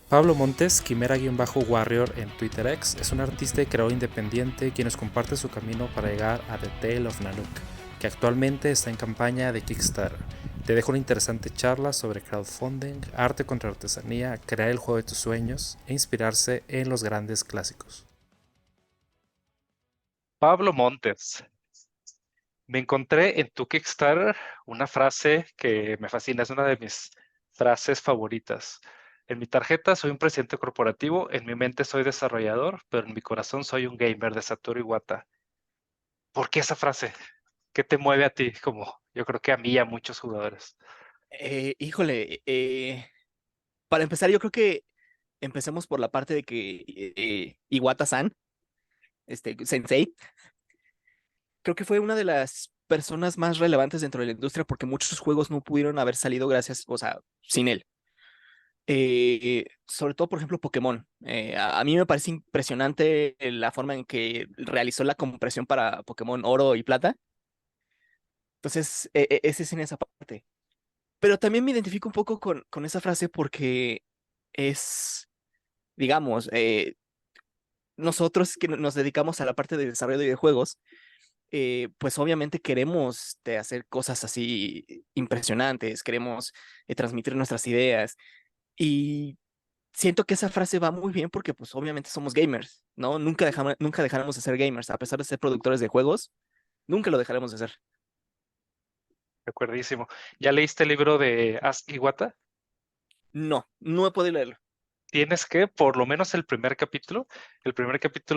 Pablo Montes, Quimera-Warrior en Twitter X, es un artista y creador independiente quien nos comparte su camino para llegar a The Tale of Nanook, que actualmente está en campaña de Kickstarter. Te dejo una interesante charla sobre crowdfunding, arte contra artesanía, crear el juego de tus sueños e inspirarse en los grandes clásicos. Pablo Montes, me encontré en tu Kickstarter una frase que me fascina, es una de mis frases favoritas. En mi tarjeta soy un presidente corporativo, en mi mente soy desarrollador, pero en mi corazón soy un gamer de Satoru Iwata. ¿Por qué esa frase? ¿Qué te mueve a ti? Como yo creo que a mí y a muchos jugadores. Híjole, para empezar, yo creo que empecemos por la parte de que Iwata-san, Sensei, creo que fue una de las personas más relevantes dentro de la industria porque muchos juegos no pudieron haber salido gracias, o sea, sin él. Sobre todo, por ejemplo, Pokémon. A mí me parece impresionante la forma en que realizó la compresión para Pokémon Oro y Plata. Entonces, ese es en esa parte. Pero también me identifico un poco con esa frase porque es, digamos, nosotros que nos dedicamos a la parte de desarrollo de videojuegos, pues obviamente queremos hacer cosas así impresionantes, queremos transmitir nuestras ideas y siento que esa frase va muy bien porque pues obviamente somos gamers, ¿no? Nunca dejaremos de ser gamers, a pesar de ser productores de juegos, nunca lo dejaremos de ser. Recuerdísimo. ¿Ya leíste el libro de Ask Iwata? No, no he podido leerlo. Tienes que, por lo menos el primer capítulo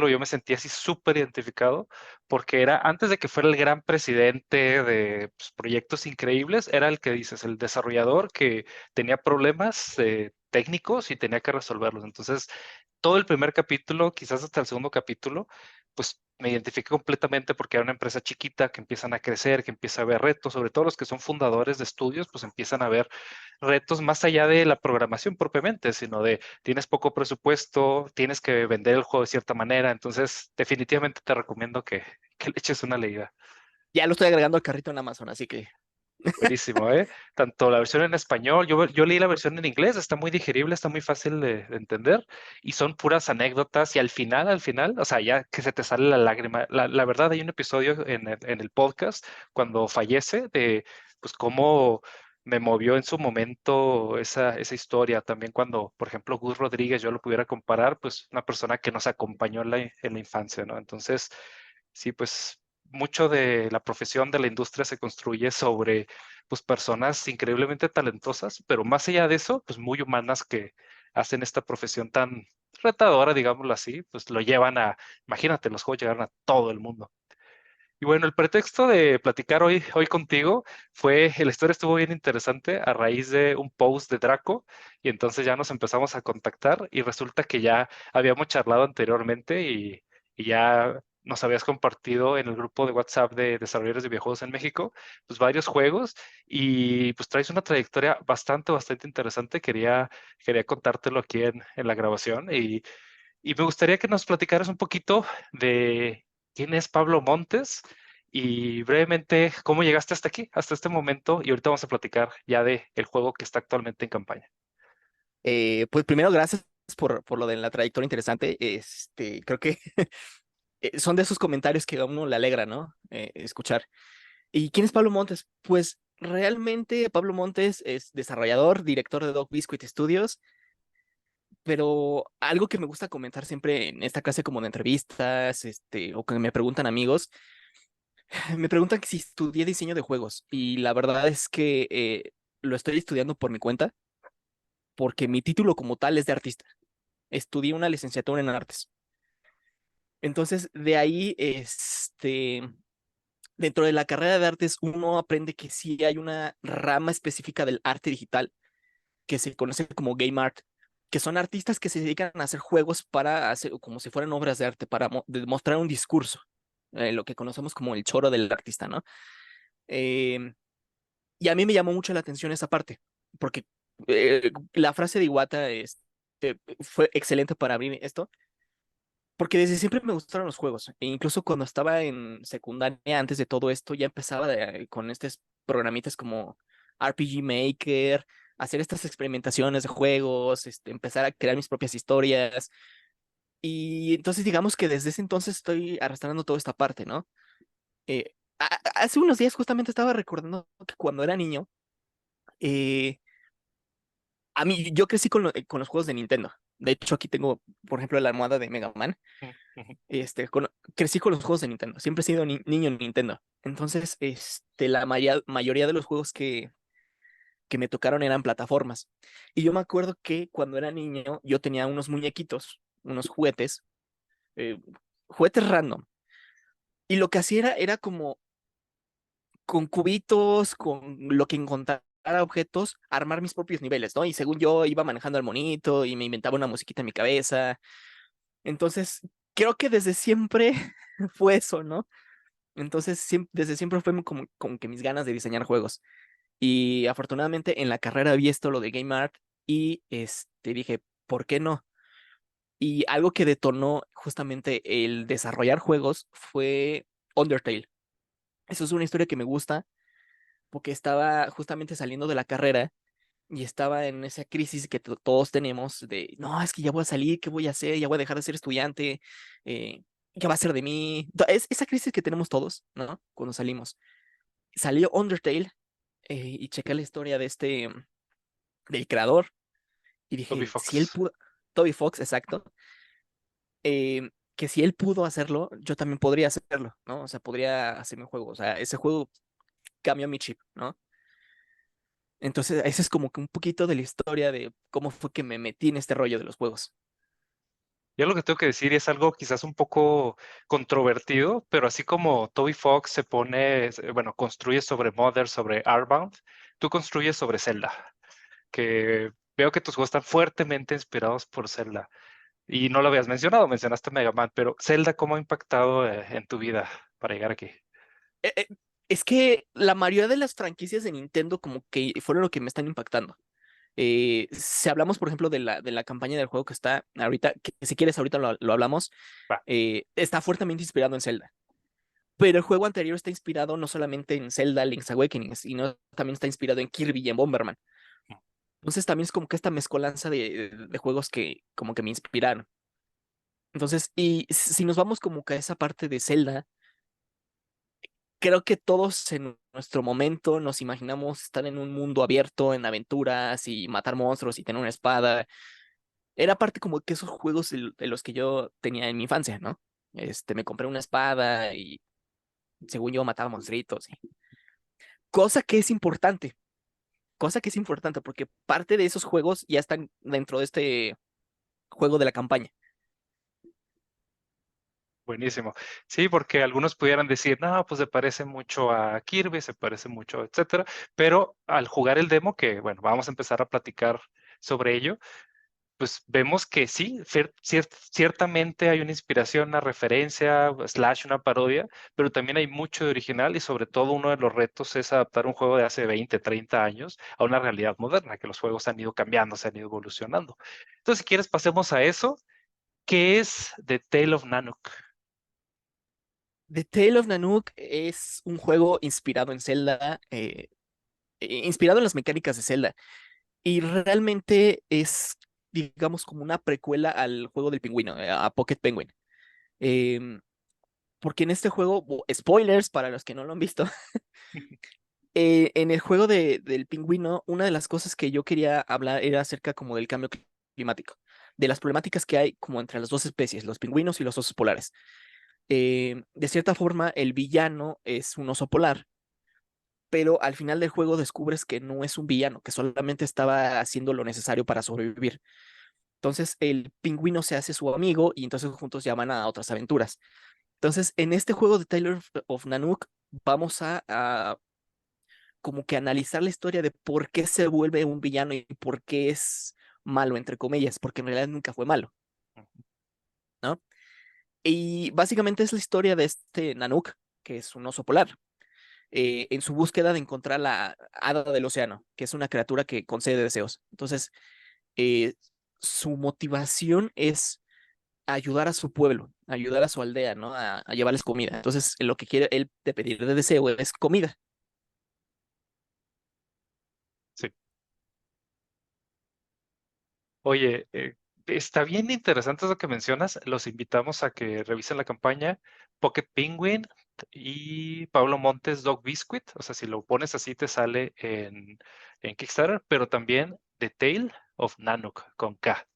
yo me sentí así súper identificado, porque era antes de que fuera el gran presidente de pues, proyectos increíbles, era el que dices, el desarrollador que tenía problemas técnicos y tenía que resolverlos. Entonces, todo el primer capítulo, quizás hasta el segundo capítulo, pues me identifiqué completamente porque era una empresa chiquita que empiezan a crecer, que empieza a ver retos, sobre todo los que son fundadores de estudios, pues empiezan a ver retos más allá de la programación propiamente, sino de tienes poco presupuesto, tienes que vender el juego de cierta manera, entonces definitivamente te recomiendo que le eches una leída. Ya lo estoy agregando al carrito en Amazon, así que Buenísimo, ¿eh? Tanto la versión en español, yo leí la versión en inglés, está muy digerible, está muy fácil de entender y son puras anécdotas y al final, o sea, ya que se te sale la lágrima, la verdad hay un episodio en el podcast cuando fallece de pues cómo me movió en su momento esa historia, también cuando, por ejemplo, Gus Rodríguez, yo lo pudiera comparar, pues una persona que nos acompañó en la infancia, ¿no? Entonces, sí, pues mucho de la profesión de la industria se construye sobre pues personas increíblemente talentosas, pero más allá de eso, pues muy humanas que hacen esta profesión tan retadora, digámoslo así, pues lo llevan a, imagínate, los juegos llegaron a todo el mundo. Y bueno, el pretexto de platicar hoy contigo fue, la historia estuvo bien interesante a raíz de un post de Draco y entonces ya nos empezamos a contactar y resulta que ya habíamos charlado anteriormente y ya nos habías compartido en el grupo de WhatsApp de desarrolladores de videojuegos en México, pues varios juegos y pues traes una trayectoria bastante interesante. Quería contártelo aquí en la grabación y me gustaría que nos platicaras un poquito de quién es Pablo Montes y brevemente cómo llegaste hasta aquí, hasta este momento. Y ahorita vamos a platicar ya de el juego que está actualmente en campaña. pues primero, gracias por lo de la trayectoria interesante. Creo que son de esos comentarios que a uno le alegra, ¿no? Escuchar. ¿Y quién es Pablo Montes? Pues realmente Pablo Montes es desarrollador, director de Dog Biscuit Studios, pero algo que me gusta comentar siempre en esta clase como de entrevistas, o que me preguntan amigos, me preguntan que si estudié diseño de juegos y la verdad es que lo estoy estudiando por mi cuenta porque mi título como tal es de artista. Estudié una licenciatura en artes. Entonces, de ahí, dentro de la carrera de artes, uno aprende que sí hay una rama específica del arte digital que se conoce como game art, que son artistas que se dedican a hacer juegos para hacer como si fueran obras de arte, para demostrar un discurso, lo que conocemos como el choro del artista, ¿no? Eh, y a mí me llamó mucho la atención esa parte, porque la frase de Iwata fue excelente para mí esto, porque desde siempre me gustaron los juegos, e incluso cuando estaba en secundaria, antes de todo esto, ya empezaba con estos programitas como RPG Maker, hacer estas experimentaciones de juegos, empezar a crear mis propias historias. Y entonces digamos que desde ese entonces estoy arrastrando toda esta parte, ¿no? Hace unos días justamente estaba recordando que cuando era niño, eh, a mí, yo crecí con los juegos de Nintendo. De hecho, aquí tengo, por ejemplo, la almohada de Mega Man. Crecí con los juegos de Nintendo. Siempre he sido niño en Nintendo. Entonces, la mayoría de los juegos que me tocaron eran plataformas. Y yo me acuerdo que cuando era niño, yo tenía unos muñequitos, unos juguetes, eh, juguetes random. Y lo que hacía era como con cubitos, con lo que encontrara objetos, armar mis propios niveles, ¿no? Y según yo iba manejando al monito y me inventaba una musiquita en mi cabeza. Entonces, creo que desde siempre fue eso, ¿no? Entonces, desde siempre fue como que mis ganas de diseñar juegos. Y afortunadamente en la carrera vi esto, lo de Game Art, y dije, ¿por qué no? Y algo que detonó justamente el desarrollar juegos fue Undertale. Eso es una historia que me gusta porque estaba justamente saliendo de la carrera y estaba en esa crisis que todos tenemos de, no, es que ya voy a salir, ¿qué voy a hacer? Ya voy a dejar de ser estudiante, ¿qué va a ser de mí? Es esa crisis que tenemos todos, ¿no? Cuando salimos. Salió Undertale y chequé la historia de del creador y Toby dije, si él Fox. pudo, Toby Fox, exacto, que si él pudo hacerlo, yo también podría hacerlo, ¿no? O sea, podría hacerme un juego, o sea, ese juego cambió mi chip, ¿no? Entonces, ese es como que un poquito de la historia de cómo fue que me metí en este rollo de los juegos. Yo lo que tengo que decir es algo quizás un poco controvertido, pero así como Toby Fox se pone, bueno, construye sobre Mother, sobre Earthbound, tú construyes sobre Zelda, que veo que tus juegos están fuertemente inspirados por Zelda. Y no lo habías mencionado, mencionaste Mega Man, pero Zelda, ¿cómo ha impactado en tu vida para llegar aquí? Eh, eh, es que la mayoría de las franquicias de Nintendo como que fueron lo que me están impactando. Si hablamos, por ejemplo, de la campaña del juego que está ahorita, que si quieres ahorita lo hablamos, Va. está fuertemente inspirado en Zelda. Pero el juego anterior está inspirado no solamente en Zelda Link's Awakening, sino también está inspirado en Kirby y en Bomberman. Entonces también es como que esta mezcolanza de juegos que como que me inspiraron. Entonces, y si nos vamos como que a esa parte de Zelda, creo que todos en nuestro momento nos imaginamos estar en un mundo abierto, en aventuras y matar monstruos y tener una espada. Era parte como que esos juegos de los que yo tenía en mi infancia, ¿no? Me compré una espada y según yo mataba monstruitos. Cosa que es importante, cosa que es importante porque parte de esos juegos ya están dentro de este juego de la campaña. Buenísimo. Sí, porque algunos pudieran decir, no, pues se parece mucho a Kirby, se parece mucho, etcétera. Pero al jugar el demo, que bueno, vamos a empezar a platicar sobre ello, pues vemos que sí, ciertamente hay una inspiración, una referencia, slash una parodia, pero también hay mucho de original y sobre todo uno de los retos es adaptar un juego de hace 20, 30 años a una realidad moderna, que los juegos han ido cambiando, se han ido evolucionando. Entonces, si quieres, pasemos a eso. ¿Qué es The Tale of Nanook? The Tale of Nanook es un juego inspirado en Zelda, inspirado en las mecánicas de Zelda. Y realmente es, digamos, como una precuela al juego del pingüino, a Pocket Penguin. Em, Porque en este juego, spoilers para los que no lo han visto, en el juego del pingüino, una de las cosas que yo quería hablar era acerca como del cambio climático, de las problemáticas que hay como entre las dos especies, los pingüinos y los osos polares. De cierta forma, el villano es un oso polar, pero al final del juego descubres que no es un villano, que solamente estaba haciendo lo necesario para sobrevivir. Entonces el pingüino se hace su amigo y entonces juntos llaman a otras aventuras. Entonces en este juego de Tyler of Nanook vamos a como que analizar la historia de por qué se vuelve un villano y por qué es malo, entre comillas, porque en realidad nunca fue malo, ¿no? Y básicamente es la historia de este Nanook, que es un oso polar, en su búsqueda de encontrar la hada del océano, que es una criatura que concede deseos. Entonces, eh, su motivación es ayudar a su pueblo, ayudar a su aldea, ¿no? A llevarles comida. Entonces, lo que quiere él de pedir de deseo es comida. Sí. Oye, está bien interesante lo que mencionas. Los invitamos a que revisen la campaña Pocket Penguin y Pablo Montes Dog Biscuit. O sea, si lo pones así te sale en Kickstarter, pero también The Tale of Nanook con K.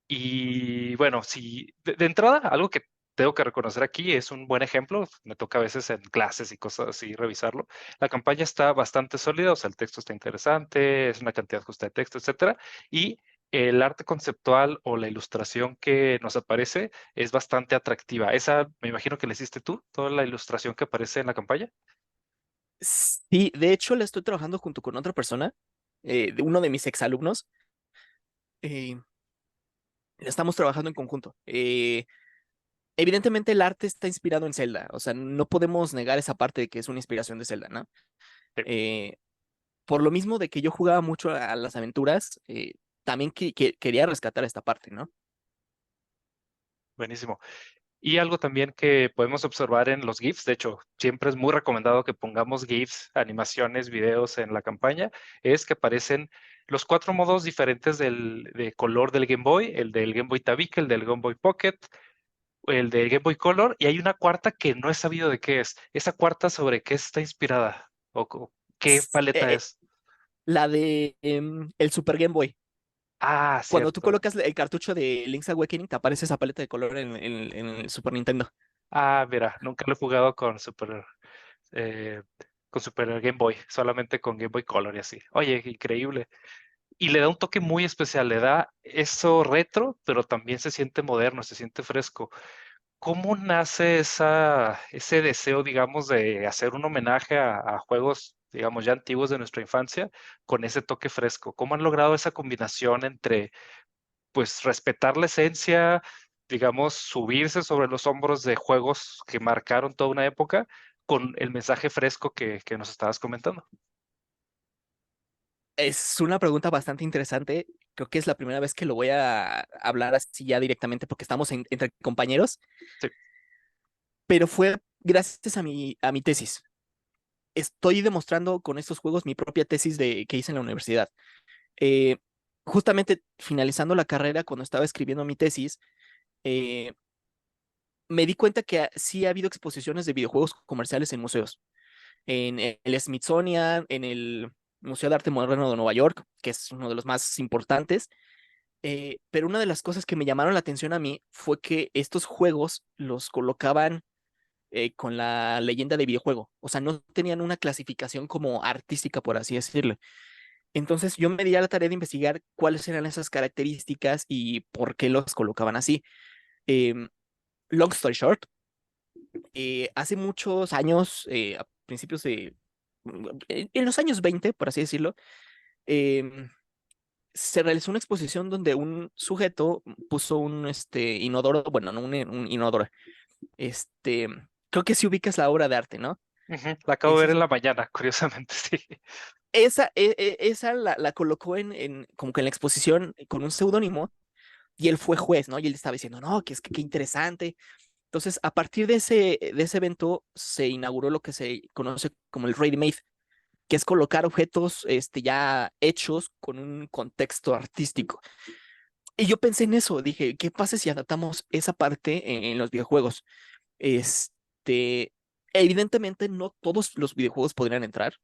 Y bueno, si de entrada, algo que tengo que reconocer aquí es un buen ejemplo, me toca a veces en clases y cosas así revisarlo. La campaña está bastante sólida, o sea, el texto está interesante, es una cantidad justa de texto, etcétera, y el arte conceptual o la ilustración que nos aparece es bastante atractiva. Esa me imagino que le hiciste tú, toda la ilustración que aparece en la campaña. Sí, de hecho la estoy trabajando junto con otra persona, de uno de mis exalumnos. eh, Estamos trabajando en conjunto. Evidentemente el arte está inspirado en Zelda, o sea, no podemos negar esa parte de que es una inspiración de Zelda, ¿no? Sí, Eh, por lo mismo de que yo jugaba mucho a las aventuras, también quería rescatar esta parte, ¿no? buenísimo. Y algo también que podemos observar en los GIFs, de hecho, siempre es muy recomendado que pongamos GIFs, animaciones, videos en la campaña, es que aparecen los cuatro modos diferentes de color del Game Boy, el del Game Boy Tabique, el del Game Boy Pocket, el del Game Boy Color, y hay una cuarta que no he sabido de qué es. ¿Esa cuarta sobre qué está inspirada? ¿O qué S- eh, paleta eh, es? la de el Super Game Boy. Ah, Cuando tú cierto. colocas el cartucho de Link's Awakening, te aparece esa paleta de color en el Super Nintendo. Ah, mira, nunca lo he jugado eh, con Super Game Boy, solamente con Game Boy Color y así. Oye, increíble. Y le da un toque muy especial, le da eso retro, pero también se siente moderno, se siente fresco. ¿Cómo nace ese deseo, digamos, de hacer un homenaje a juegos, digamos, ya antiguos de nuestra infancia con ese toque fresco? ¿Cómo han logrado esa combinación entre, pues, respetar la esencia, digamos, subirse sobre los hombros de juegos que marcaron toda una época con el mensaje fresco que nos estabas comentando? Es una pregunta bastante interesante. Creo que es la primera vez que lo voy a hablar así ya directamente porque estamos entre compañeros, Sí. pero fue gracias a mi tesis. Estoy demostrando con estos juegos mi propia tesis que hice en la universidad. Eh, Justamente finalizando la carrera, cuando estaba escribiendo mi tesis, eh, me di cuenta que sí ha habido exposiciones de videojuegos comerciales en museos. En el Smithsonian, en el Museo de Arte Moderno de Nueva York, que es uno de los más importantes. Pero una de las cosas que me llamaron la atención a mí fue que estos juegos los colocaban con la leyenda de videojuego. O sea, no tenían una clasificación como artística, por así decirlo. Entonces yo me di a la tarea de investigar cuáles eran esas características y por qué los colocaban así. Em, Long story short, hace muchos años, a principios de, en los años 20 por así decirlo, em, se realizó una exposición donde un sujeto puso un inodoro, bueno, no un inodoro, este, creo que si ubicas la obra de arte, ¿no? Ujú, la acabo de ver Esa, en la mañana, curiosamente, sí. esa la colocó como que en la exposición con un seudónimo y él fue juez, ¿no? Y él estaba diciendo, no, que es que qué interesante. Entonces, a partir de ese evento se inauguró lo que se conoce como el Ready Made, que es colocar objetos ya hechos con un contexto artístico. Y yo pensé en eso, dije, ¿qué pasa si adaptamos esa parte en los videojuegos? Este, evidentemente no todos los videojuegos podrían entrar.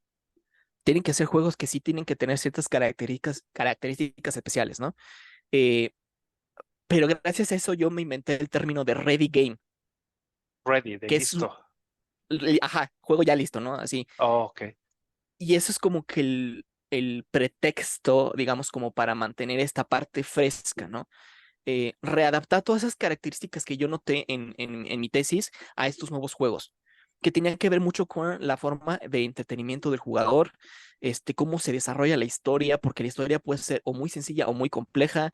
Tienen que ser juegos que sí tienen que tener ciertas características especiales, ¿no? Eh, pero gracias a eso yo me inventé el término de ready game, Ready, de que es, listo. ajá, juego ya listo, ¿no? Así. Oh, ok. Y eso es como que el pretexto, digamos, como para mantener esta parte fresca, ¿no? Readaptar todas esas características que yo noté en mi tesis a estos nuevos juegos, que tenían que ver mucho con la forma de entretenimiento del jugador, cómo se desarrolla la historia, porque la historia puede ser o muy sencilla o muy compleja,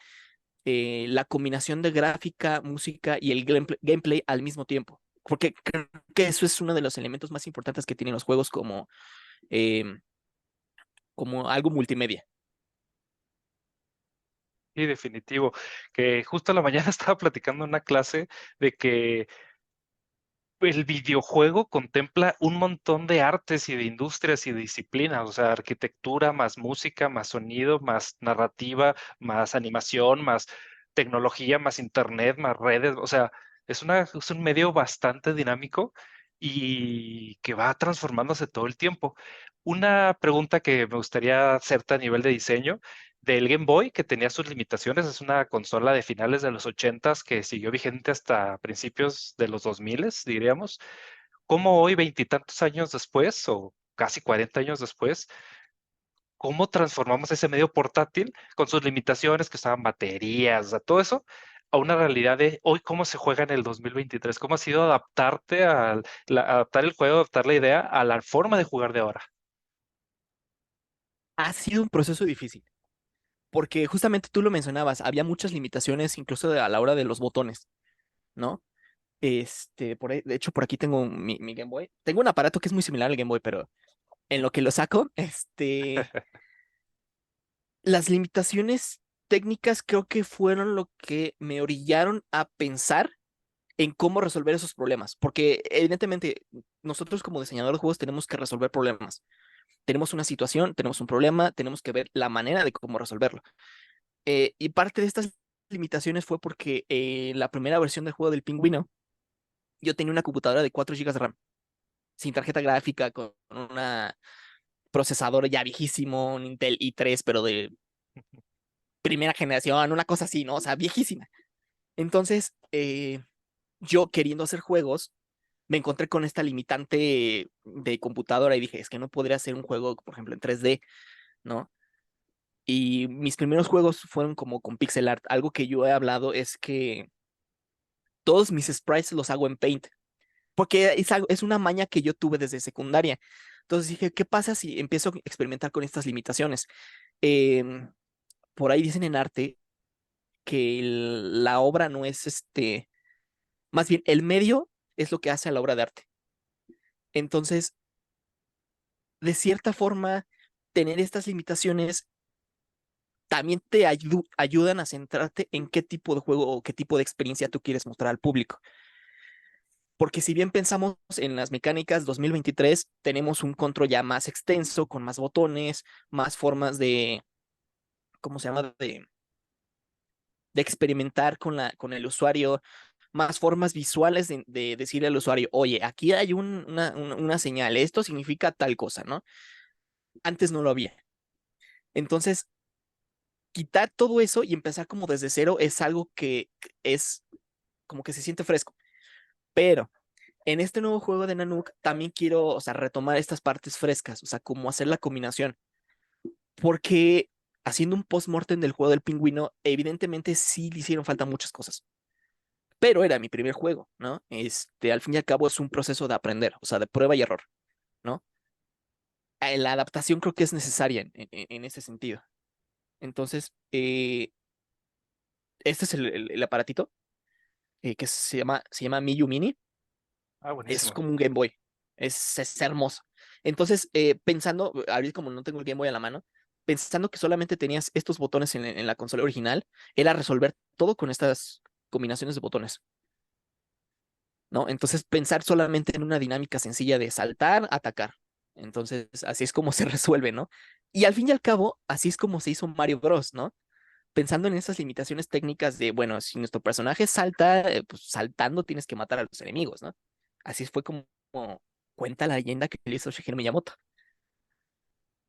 la combinación de gráfica, música y el gameplay al mismo tiempo, porque creo que eso es uno de los elementos más importantes que tienen los juegos em, como algo multimedia. Sí, definitivo. Que justo a la mañana estaba platicando en una clase de que el videojuego contempla un montón de artes y de industrias y de disciplinas, o sea, arquitectura, más música, más sonido, más narrativa, más animación, más tecnología, más internet, más redes, o sea, es un medio bastante dinámico y que va transformándose todo el tiempo. Una pregunta que me gustaría hacerte a nivel de diseño, del Game Boy, que tenía sus limitaciones, es una consola de finales de los 80 que siguió vigente hasta principios de los 2000, diríamos. ¿Cómo hoy, veintitantos años después, o casi 40 años después, cómo transformamos ese medio portátil con sus limitaciones, que usaban baterías, o sea, todo eso, a una realidad de hoy, cómo se juega en el 2023? ¿Cómo ha sido adaptarte adaptar el juego, adaptar la idea a la forma de jugar de ahora? Ha sido un proceso difícil, porque justamente tú lo mencionabas, había muchas limitaciones incluso a la hora de los botones, ¿no? De hecho, por aquí tengo mi Game Boy. Tengo un aparato que es muy similar al Game Boy, pero en lo que lo saco, las limitaciones técnicas creo que fueron lo que me orillaron a pensar en cómo resolver esos problemas, porque evidentemente nosotros como diseñadores de juegos tenemos que resolver problemas. Tenemos una situación, tenemos un problema, tenemos que ver la manera de cómo resolverlo. Y parte de estas limitaciones fue porque la primera versión del juego del Pingüino, yo tenía una computadora de 4 gigas de RAM, sin tarjeta gráfica, con una procesador ya viejísimo, un Intel i3, pero de primera generación, una cosa así, ¿no? O sea, viejísima. Entonces, yo queriendo hacer juegos, me encontré con esta limitante de computadora y dije, es que no podría hacer un juego, por ejemplo, en 3D, ¿no? Y mis primeros juegos fueron como con pixel art. Algo que yo he hablado es que todos mis sprites los hago en Paint, porque es una maña que yo tuve desde secundaria. Entonces dije, ¿qué pasa si empiezo a experimentar con estas limitaciones? Em, por ahí dicen en arte que la obra no es más bien el medio es lo que hace a la obra de arte. Entonces, de cierta forma, tener estas limitaciones también te ayudan a centrarte en qué tipo de juego o qué tipo de experiencia tú quieres mostrar al público. Porque si bien pensamos en las mecánicas 2023, tenemos un control ya más extenso, con más botones, más formas ¿cómo se llama? De experimentar con el usuario, más formas visuales de decirle al usuario, oye, aquí hay una señal, esto significa tal cosa, ¿no? Antes no lo había. Entonces, quitar todo eso y empezar como desde cero es algo que es como que se siente fresco. Pero en este nuevo juego de Nanook también quiero, o sea, retomar estas partes frescas, o sea, como hacer la combinación. Porque haciendo un post-mortem del juego del pingüino, evidentemente sí le hicieron falta muchas cosas. Pero era mi primer juego, ¿no? Al fin y al cabo es un proceso de aprender, o sea, de prueba y error, ¿no? La adaptación creo que es necesaria en ese sentido. Entonces, este es el aparatito que se llama Miyu Mini. Ah, Es buenísimo. como un Game Boy. Es hermoso. Entonces, pensando, ahorita como no tengo el Game Boy a la mano, pensando que solamente tenías estos botones en la consola original, era resolver todo con estas combinaciones de botones, ¿no? Entonces, pensar solamente en una dinámica sencilla de saltar, atacar. Entonces, así es como se resuelve, ¿no? Y al fin y al cabo, así es como se hizo Mario Bros, ¿no? Pensando en esas limitaciones técnicas de, bueno, si nuestro personaje salta, pues saltando tienes que matar a los enemigos, ¿no? Así fue como cuenta la leyenda que le hizo Shigeru Miyamoto.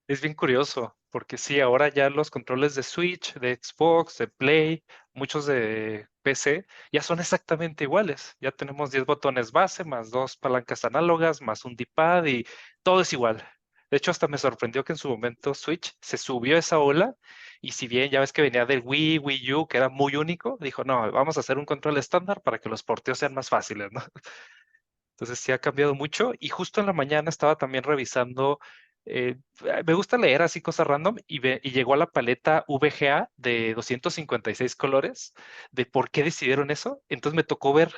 Es bien curioso, porque sí, ahora ya los controles de Switch, de Xbox, de Play, muchos de PC, ya son exactamente iguales. Ya tenemos 10 botones base, más dos palancas análogas, más un D-pad y todo es igual. De hecho, hasta me sorprendió que en su momento Switch se subió a esa ola y si bien ya ves que venía del Wii, Wii U, que era muy único, dijo, no, vamos a hacer un control estándar para que los porteos sean más fáciles, ¿no? Entonces sí ha cambiado mucho y justo en la mañana estaba también revisando, me gusta leer así cosas random y llegó a la paleta VGA de 256 colores de por qué decidieron eso. Entonces me tocó ver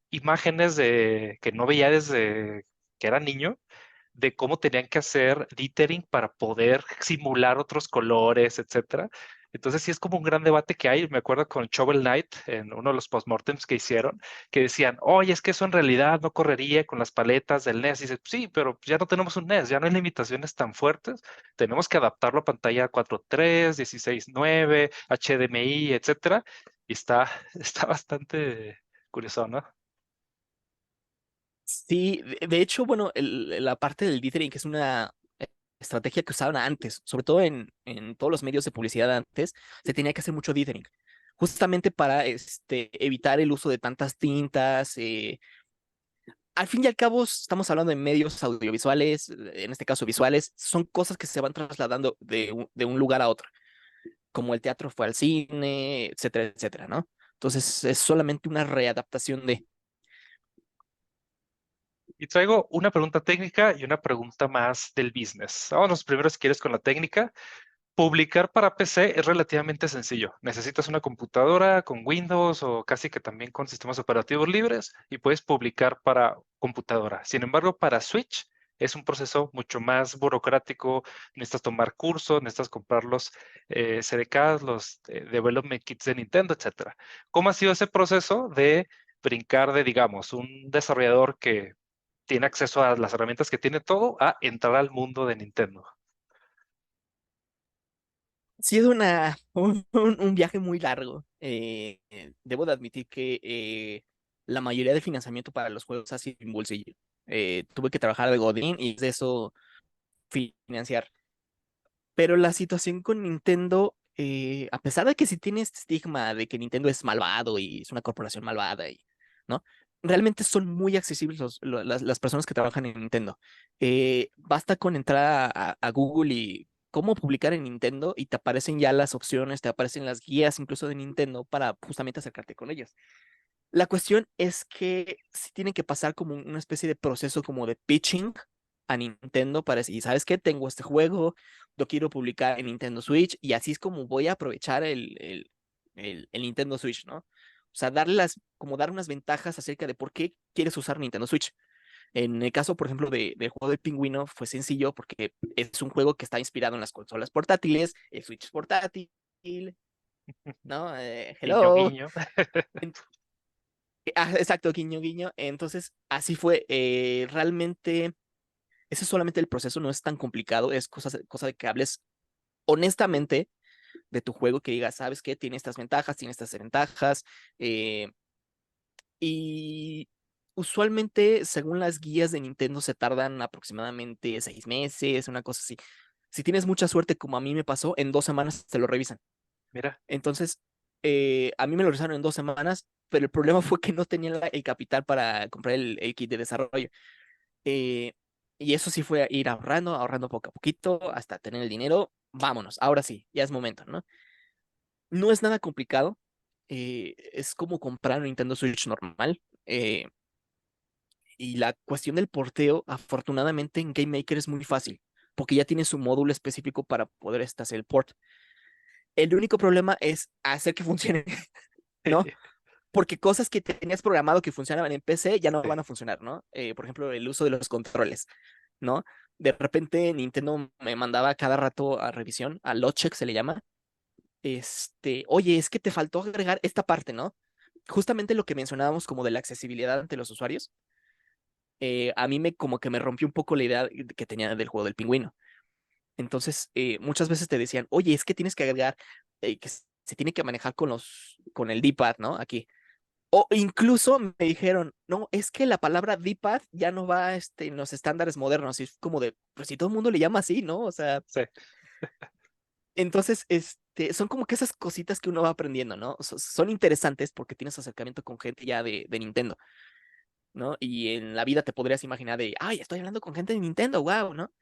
imágenes que no veía desde que era niño, de cómo tenían que hacer dithering para poder simular otros colores, etcétera. Entonces sí es como un gran debate que hay. Me acuerdo con Shovel Knight en uno de los postmortems que hicieron, que decían, oye, es que eso en realidad no correría con las paletas del NES. Y dice, sí, pero ya no tenemos un NES, ya no hay limitaciones tan fuertes. Tenemos que adaptarlo a pantalla 4:3, 16:9, HDMI, etcétera. Y está, está bastante curioso, ¿no? Sí, de hecho, bueno, la parte del dithering, que es una estrategia que usaban antes, sobre todo en todos los medios de publicidad antes, se tenía que hacer mucho dithering, justamente para evitar el uso de tantas tintas. Al fin y al cabo, estamos hablando de medios audiovisuales, en este caso visuales, son cosas que se van trasladando de un lugar a otro, como el teatro fue al cine, etcétera, etcétera, ¿no? Entonces, es solamente una readaptación de... Y traigo una pregunta técnica y una pregunta más del business. Vámonos primero, si quieres, con la técnica. Publicar para PC es relativamente sencillo. Necesitas una computadora con Windows o casi que también con sistemas operativos libres y puedes publicar para computadora. Sin embargo, para Switch es un proceso mucho más burocrático. Necesitas tomar cursos, necesitas comprar los CDKs, los Development Kits de Nintendo, etcétera. ¿Cómo ha sido ese proceso de brincar de, digamos, un desarrollador que tiene acceso a las herramientas que tiene todo a entrar al mundo de Nintendo? Ha sido un viaje muy largo. Debo de admitir que la mayoría del financiamiento para los juegos ha sido en bolsillo. Tuve que trabajar de Godín y de eso financiar. Pero la situación con Nintendo, a pesar de que sí tiene este estigma de que Nintendo es malvado y es una corporación malvada, ¿no? Realmente son muy accesibles las personas que trabajan en Nintendo. Basta con entrar a Google y cómo publicar en Nintendo y te aparecen ya las opciones, te aparecen las guías incluso de Nintendo para justamente acercarte con ellos. La cuestión es que sí tienen que pasar como una especie de proceso como de pitching a Nintendo para decir, ¿sabes qué? Tengo este juego, lo quiero publicar en Nintendo Switch y así es como voy a aprovechar el Nintendo Switch, ¿no? O sea, como dar unas ventajas acerca de por qué quieres usar Nintendo Switch. En el caso, por ejemplo, del juego del Pingüino fue sencillo porque es un juego que está inspirado en las consolas portátiles, el Switch es portátil, ¿no? Guiño, Hello. guiño. Exacto, guiño, guiño. Entonces, así fue. Realmente, ese es solamente el proceso, no es tan complicado. Es cosa de que hables honestamente de tu juego, que digas, ¿sabes qué? Tiene estas ventajas, tiene estas desventajas. eh, y usualmente, según las guías de Nintendo, se tardan aproximadamente 6 meses, una cosa así. Si tienes mucha suerte, como a mí me pasó, en 2 semanas te lo revisan. Mira, Entonces, a mí me lo revisaron en 2 semanas, pero el problema fue que no tenía el capital para comprar el kit de desarrollo. Eh, y eso sí fue ir ahorrando, ahorrando poco a poquito, hasta tener el dinero. Vámonos, ahora sí, ya es momento, ¿no? No es nada complicado. Es como comprar un Nintendo Switch normal. Y la cuestión del porteo, afortunadamente en Game Maker es muy fácil, porque ya tiene su módulo específico para poder hacer el port. El único problema es hacer que funcione, ¿no? Porque cosas que tenías programado que funcionaban en PC ya no sí, van a funcionar, ¿no? Por ejemplo, el uso de los controles, ¿no? De repente Nintendo me mandaba cada rato a revisión, a lot check se le llama. Oye, es que te faltó agregar esta parte, ¿no? Justamente lo que mencionábamos como de la accesibilidad ante los usuarios, a mí como que me rompió un poco la idea que tenía del juego del pingüino. Entonces, muchas veces te decían, oye, es que tienes que agregar, que se tiene que manejar con el D-pad, ¿no? Aquí. O incluso me dijeron, no, es que la palabra D-pad ya no va en los estándares modernos. Y es como de, pues si todo el mundo le llama así, ¿no? O sea, sí. entonces, son como que esas cositas que uno va aprendiendo, ¿no? Son interesantes porque tienes acercamiento con gente ya de Nintendo, ¿no? Y en la vida te podrías imaginar de, ay, estoy hablando con gente de Nintendo, wow, ¿no?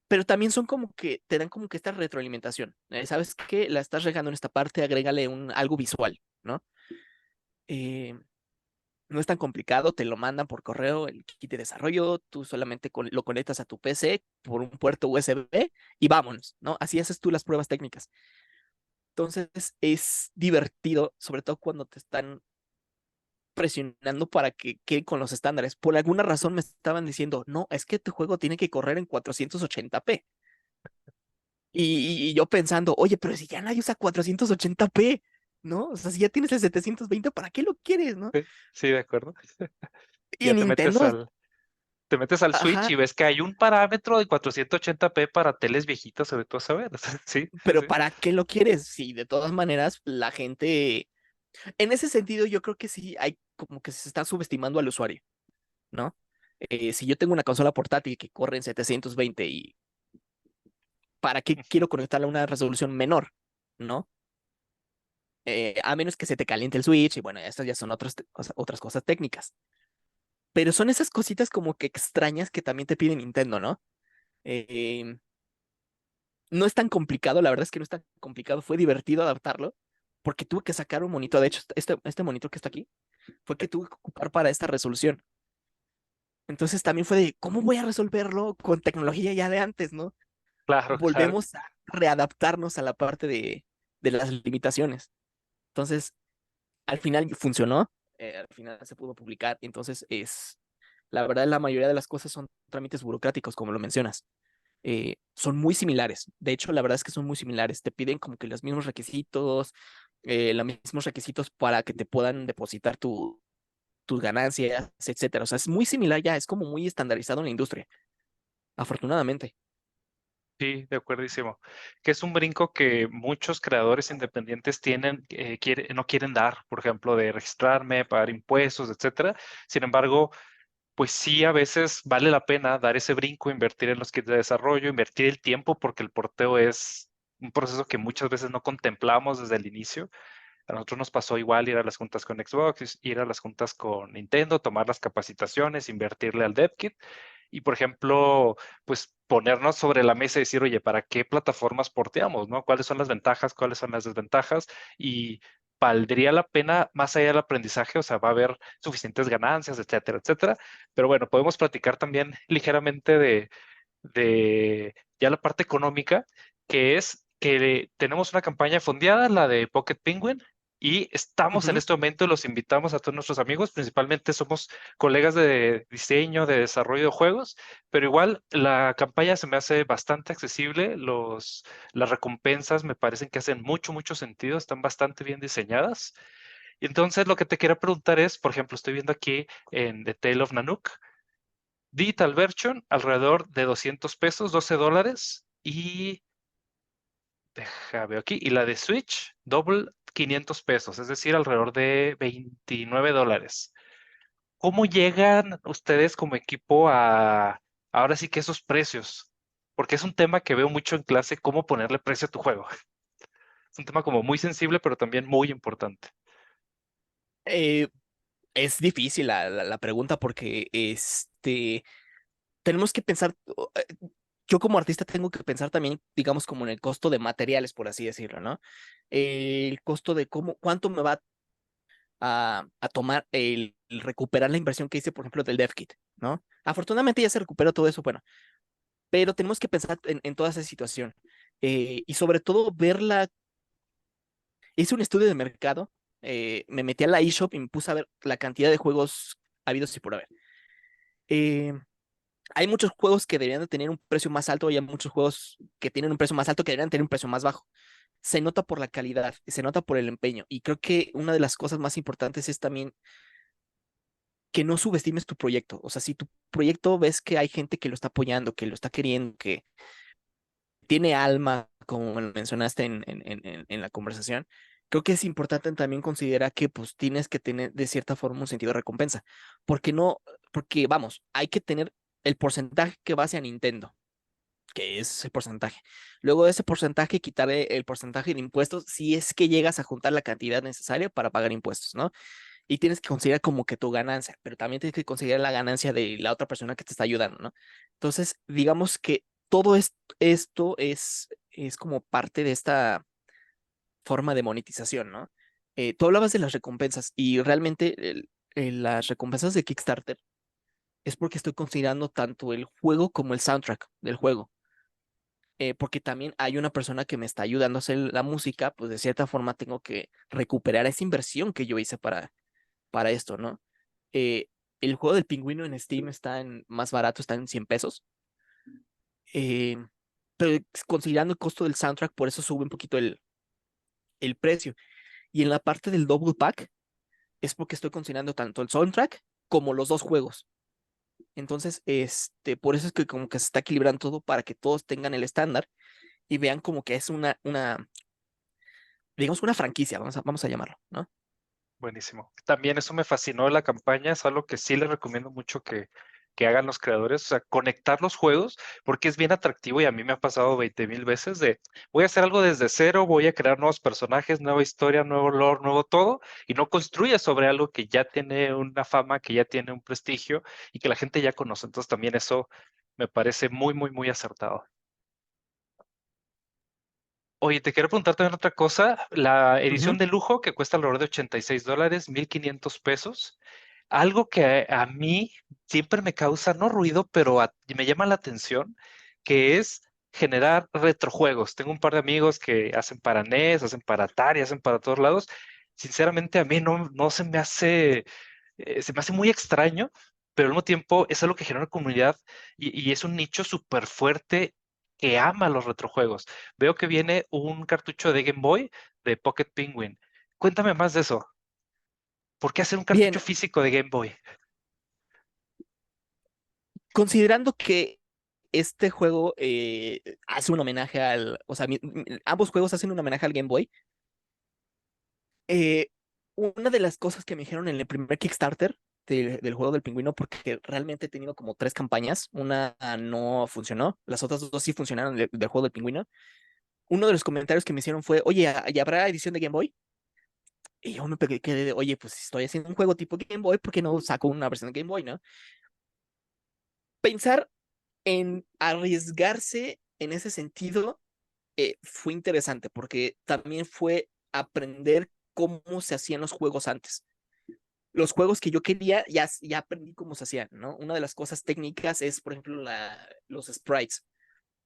Pero también son como que te dan como que esta retroalimentación. ¿Sabes qué? La estás regando en esta parte, agrégale algo visual, ¿no? Eh, No es tan complicado, te lo mandan por correo, el kit de desarrollo, tú solamente lo conectas a tu PC por un puerto USB y vámonos, ¿no? Así haces tú las pruebas técnicas. Entonces es divertido, sobre todo cuando te están presionando para que quede con los estándares. Por alguna razón me estaban diciendo, no, es que tu juego tiene que correr en 480p. Y yo pensando, oye, pero si ya nadie usa 480p, ¿no? O sea, si ya tienes el 720, ¿para qué lo quieres, no? Sí, sí, de acuerdo. Y Ya Nintendo, te metes al Switch ajá, y ves que hay un parámetro de 480p para teles viejitas, sobre todo, saber. Sí, sí, pero sí. ¿para qué lo quieres? Sí, de todas maneras, la gente, en ese sentido, yo creo que sí hay como que se está subestimando al usuario, ¿no? Si yo tengo una consola portátil que corre en 720 y ¿para qué quiero conectarla a una resolución menor? ¿No? A menos que se te caliente el Switch y bueno, estas ya son otras cosas técnicas. Pero son esas cositas como que extrañas que también te pide Nintendo, ¿no? Eh, no es tan complicado, la verdad es que no es tan complicado, fue divertido adaptarlo, porque tuve que sacar un monitor, de hecho, este monitor que está aquí, fue que tuve que ocupar para esta resolución. Entonces también fue de, ¿cómo voy a resolverlo con tecnología ya de antes, ¿no? Claro, claro. Volvemos a readaptarnos a la parte de las limitaciones. Entonces, al final funcionó, al final se pudo publicar, entonces la verdad, la mayoría de las cosas son trámites burocráticos, como lo mencionas. Son muy similares. De hecho, la verdad es que son muy similares. Te piden como que los mismos requisitos para que te puedan depositar tus ganancias, etcétera. O sea, es muy similar ya, es como muy estandarizado en la industria, afortunadamente. Sí, de acuerdísimo. Que es un brinco que muchos creadores independientes tienen, no quieren dar, por ejemplo, de registrarme, pagar impuestos, etcétera. Sin embargo, pues sí, a veces vale la pena dar ese brinco, invertir en los kits de desarrollo, invertir el tiempo, porque el porteo es un proceso que muchas veces no contemplamos desde el inicio. A nosotros nos pasó igual ir a las juntas con Xbox, ir a las juntas con Nintendo, tomar las capacitaciones, invertirle al DevKit y, por ejemplo, pues ponernos sobre la mesa y decir, oye, ¿para qué plataformas porteamos, no? ¿Cuáles son las ventajas? ¿Cuáles son las desventajas? Y valdría la pena más allá del aprendizaje, o sea, va a haber suficientes ganancias, etcétera, etcétera. Pero bueno, podemos platicar también ligeramente de ya la parte económica, que es que tenemos una campaña fondeada, la de Pocket Penguin, y estamos en Ujú. este momento, los invitamos a todos nuestros amigos, principalmente somos colegas de diseño, de desarrollo de juegos, pero igual la campaña se me hace bastante accesible, las recompensas me parecen que hacen mucho, mucho sentido, están bastante bien diseñadas. Y entonces lo que te quería preguntar es, por ejemplo, estoy viendo aquí en The Tale of Nanook, Digital version, alrededor de 200 pesos, $12. Y deja, veo aquí. Y la de Switch, double 500 pesos, es decir, alrededor de $29. ¿Cómo llegan ustedes como equipo a ahora sí que esos precios? Porque es un tema que veo mucho en clase, cómo ponerle precio a tu juego. Es un tema como muy sensible, pero también muy importante. Eh, es difícil la pregunta porque tenemos que pensar, yo como artista tengo que pensar también, digamos, como en el costo de materiales, por así decirlo, ¿no? El costo de cuánto me va a tomar el recuperar la inversión que hice, por ejemplo, del DevKit, ¿no? Afortunadamente ya se recuperó todo eso, bueno, pero tenemos que pensar en toda esa situación. Y sobre todo verla, hice un estudio de mercado, me metí a la eShop y me puse a ver la cantidad de juegos habidos y por haber. Eh, hay muchos juegos que deberían de tener un precio más alto y hay muchos juegos que tienen un precio más alto que deberían tener un precio más bajo. Se nota por la calidad, se nota por el empeño. Y creo que una de las cosas más importantes es también que no subestimes tu proyecto. O sea, si tu proyecto ves que hay gente que lo está apoyando, que lo está queriendo, que tiene alma, como me lo mencionaste en la conversación, creo que es importante también considerar que pues tienes que tener de cierta forma un sentido de recompensa. Porque no, porque vamos, hay que tener el porcentaje que va hacia Nintendo, que es el porcentaje. Luego de ese porcentaje, quitarle el porcentaje de impuestos si es que llegas a juntar la cantidad necesaria para pagar impuestos, ¿no? Y tienes que considerar como que tu ganancia, pero también tienes que considerar la ganancia de la otra persona que te está ayudando, ¿no? Entonces, digamos que todo esto es como parte de esta forma de monetización, ¿no? Tú hablabas de las recompensas y realmente las recompensas de Kickstarter es porque estoy considerando tanto el juego como el soundtrack del juego. Porque también hay una persona que me está ayudando a hacer la música, pues de cierta forma tengo que recuperar esa inversión que yo hice para esto, ¿no? Eh, el juego del pingüino en Steam está más barato, está en 100 pesos. Eh, pero considerando el costo del soundtrack, por eso sube un poquito el precio. Y en la parte del double pack es porque estoy considerando tanto el soundtrack como los dos juegos. Entonces, por eso es que como que se está equilibrando todo para que todos tengan el estándar y vean como que es digamos, una franquicia, vamos a llamarlo, ¿no? Buenísimo. También eso me fascinó de la campaña, es algo que sí les recomiendo mucho que hagan los creadores, o sea, conectar los juegos, porque es bien atractivo y a mí me ha pasado 20,000 veces de voy a hacer algo desde cero, voy a crear nuevos personajes, nueva historia, nuevo lore, nuevo todo, y no construyes sobre algo que ya tiene una fama, que ya tiene un prestigio y que la gente ya conoce. Entonces también eso me parece muy, muy, muy acertado. Oye, te quiero preguntar también otra cosa. La Ujú. edición de lujo que cuesta alrededor de $86, 1,500 pesos. Algo que a mí siempre me causa, no ruido, pero me llama la atención, que es generar retrojuegos. Tengo un par de amigos que hacen para NES, hacen para Atari, hacen para todos lados. Sinceramente, a mí no se me hace muy extraño, pero al mismo tiempo es algo que genera una comunidad y es un nicho súper fuerte que ama los retrojuegos. Veo que viene un cartucho de Game Boy de Pocket Penguin. Cuéntame más de eso. ¿Por qué hacer un cartucho Bien, físico de Game Boy? considerando que este juego hace un homenaje o sea, ambos juegos hacen un homenaje al Game Boy. eh, una de las cosas que me dijeron en el primer Kickstarter del juego del pingüino, porque realmente he tenido como tres campañas, una no funcionó, las otras dos sí funcionaron del juego del pingüino. Uno de los comentarios que me hicieron fue, oye, ¿y habrá edición de Game Boy? Y yo me quedé de, oye, pues si estoy haciendo un juego tipo Game Boy, ¿por qué no saco una versión de Game Boy, no? Pensar en arriesgarse en ese sentido fue interesante porque también fue aprender cómo se hacían los juegos antes. Los juegos que yo quería, ya aprendí cómo se hacían, ¿no? Una de las cosas técnicas es, por ejemplo, los sprites,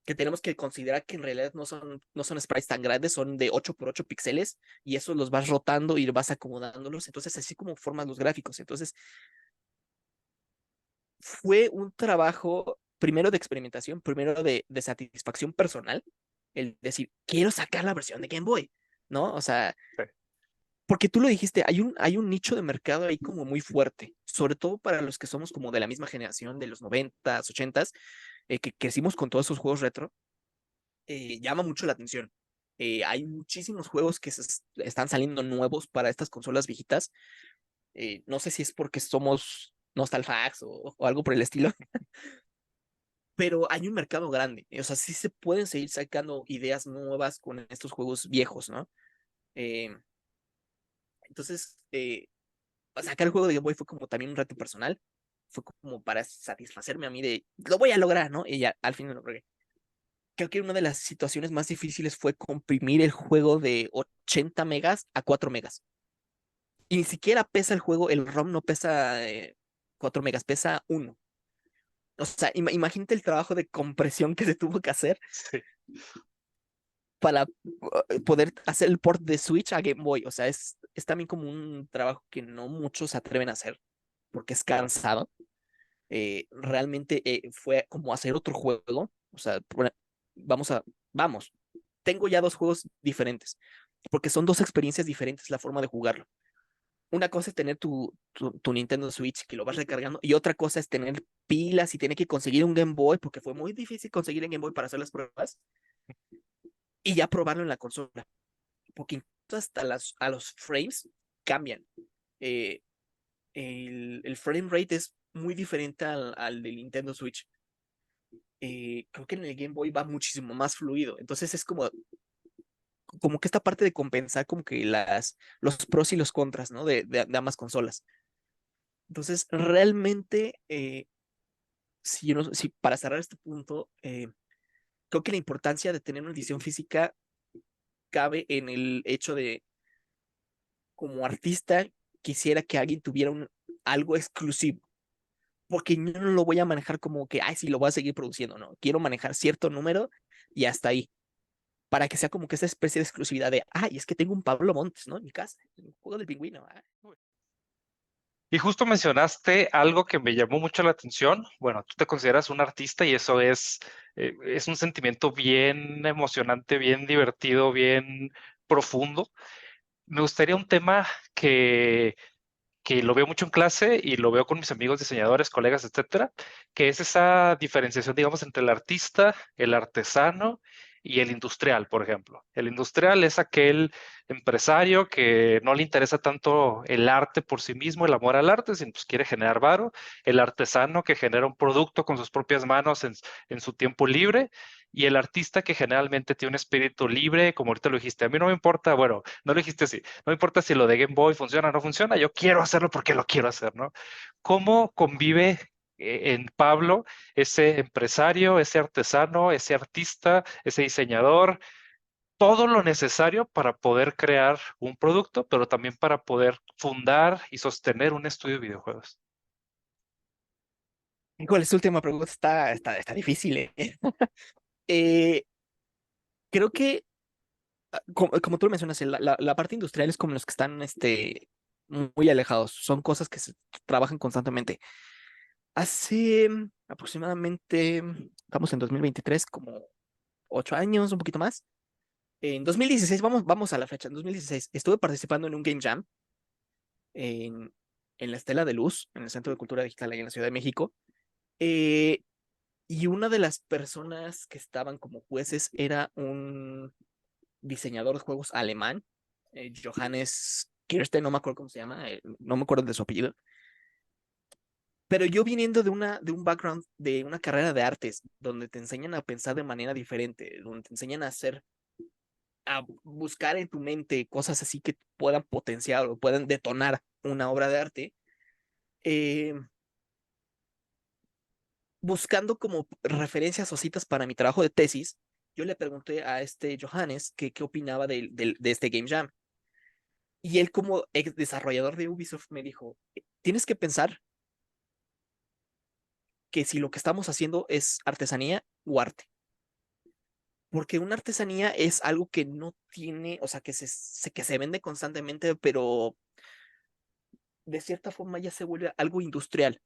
que tenemos que considerar que en realidad no son sprites tan grandes, son de 8 por 8 píxeles y eso los vas rotando y vas acomodándolos. Entonces, así como formas los gráficos. Entonces, fue un trabajo primero de experimentación, primero de satisfacción personal, el decir, quiero sacar la versión de Game Boy, ¿no? O sea, Sí. porque tú lo dijiste, hay un nicho de mercado ahí como muy fuerte, sobre todo para los que somos como de la misma generación de los 90s, 80s, que crecimos con todos esos juegos retro, llama mucho la atención. Hay muchísimos juegos que están saliendo nuevos para estas consolas viejitas. No sé si es porque somos nostalfax o algo por el estilo, pero hay un mercado grande. O sea, sí se pueden seguir sacando ideas nuevas con estos juegos viejos, ¿no? Eh, entonces, sacar el juego de Game Boy fue como también un reto personal. Fue como para satisfacerme a mí de, lo voy a lograr, ¿no? Y ya, al fin lo logré. Creo que una de las situaciones más difíciles fue comprimir el juego de 80 megas a 4 megas. Y ni siquiera pesa el juego, el ROM no pesa 4 megas, pesa uno. O sea, imagínate el trabajo de compresión que se tuvo que hacer Sí. para poder hacer el port de Switch a Game Boy. O sea, es también como un trabajo que no muchos se atreven a hacer porque es cansado. Realmente fue como hacer otro juego. O sea, vamos, tengo ya dos juegos diferentes porque son dos experiencias diferentes la forma de jugarlo. Una cosa es tener tu Nintendo Switch que lo vas recargando y otra cosa es tener pilas y tener que conseguir un Game Boy porque fue muy difícil conseguir el Game Boy para hacer las pruebas y ya probarlo en la consola. Porque incluso hasta a los frames cambian. Eh, el frame rate es muy diferente al del Nintendo Switch. Creo que en el Game Boy va muchísimo más fluido. Entonces es como que esta parte de compensar como que los pros y los contras, ¿no? De ambas consolas. Entonces, realmente, si para cerrar este punto, creo que la importancia de tener una edición física cabe en el hecho de, como artista, quisiera que alguien tuviera algo exclusivo, porque yo no lo voy a manejar como que, ay, sí, lo voy a seguir produciendo, no. Quiero manejar cierto número y hasta ahí, para que sea como que esa especie de exclusividad de, ay, es que tengo un Pablo Montes, ¿no? En mi casa, en el juego del pingüino. Y justo mencionaste algo que me llamó mucho la atención. Bueno, tú te consideras un artista y eso es un sentimiento bien emocionante, bien divertido, bien profundo. Me gustaría un tema que que lo veo mucho en clase y lo veo con mis amigos diseñadores, colegas, etcétera, que es esa diferenciación, digamos, entre el artista, el artesano y el industrial, por ejemplo. El industrial es aquel empresario que no le interesa tanto el arte por sí mismo, el amor al arte, sino pues quiere generar varo. El artesano que genera un producto con sus propias manos en su tiempo libre. Y el artista que generalmente tiene un espíritu libre, como ahorita lo dijiste. A mí no me importa, bueno, no lo dijiste así, no me importa si lo de Game Boy funciona o no funciona, yo quiero hacerlo porque lo quiero hacer, ¿no? ¿Cómo convive en Pablo ese empresario, ese artesano, ese artista, ese diseñador, todo lo necesario para poder crear un producto, pero también para poder fundar y sostener un estudio de videojuegos? Híjole, esta última pregunta está difícil, ¿eh? Eh, Creo que, como tú lo mencionas, la parte industrial es como los que están muy alejados. Son cosas que se trabajan constantemente. Hace aproximadamente, estamos en 2023, como 8 años, un poquito más. En 2016, vamos a la fecha, en 2016, estuve participando en un Game Jam en, en la Estela de Luz, en el Centro de Cultura Digital ahí en la Ciudad de México. Eh, y una de las personas que estaban como jueces era un diseñador de juegos alemán, Johannes Kirsten, no me acuerdo cómo se llama, no me acuerdo de su apellido. Pero yo viniendo de un background, de una carrera de artes, donde te enseñan a pensar de manera diferente, donde te enseñan a buscar en tu mente cosas así que puedan potenciar o puedan detonar una obra de arte, eh, buscando como referencias o citas para mi trabajo de tesis, yo le pregunté a este Johannes qué opinaba de este Game Jam. Y él como ex desarrollador de Ubisoft me dijo, tienes que pensar que si lo que estamos haciendo es artesanía o arte. Porque una artesanía es algo que no tiene, o sea, que se vende constantemente, pero de cierta forma ya se vuelve algo industrial.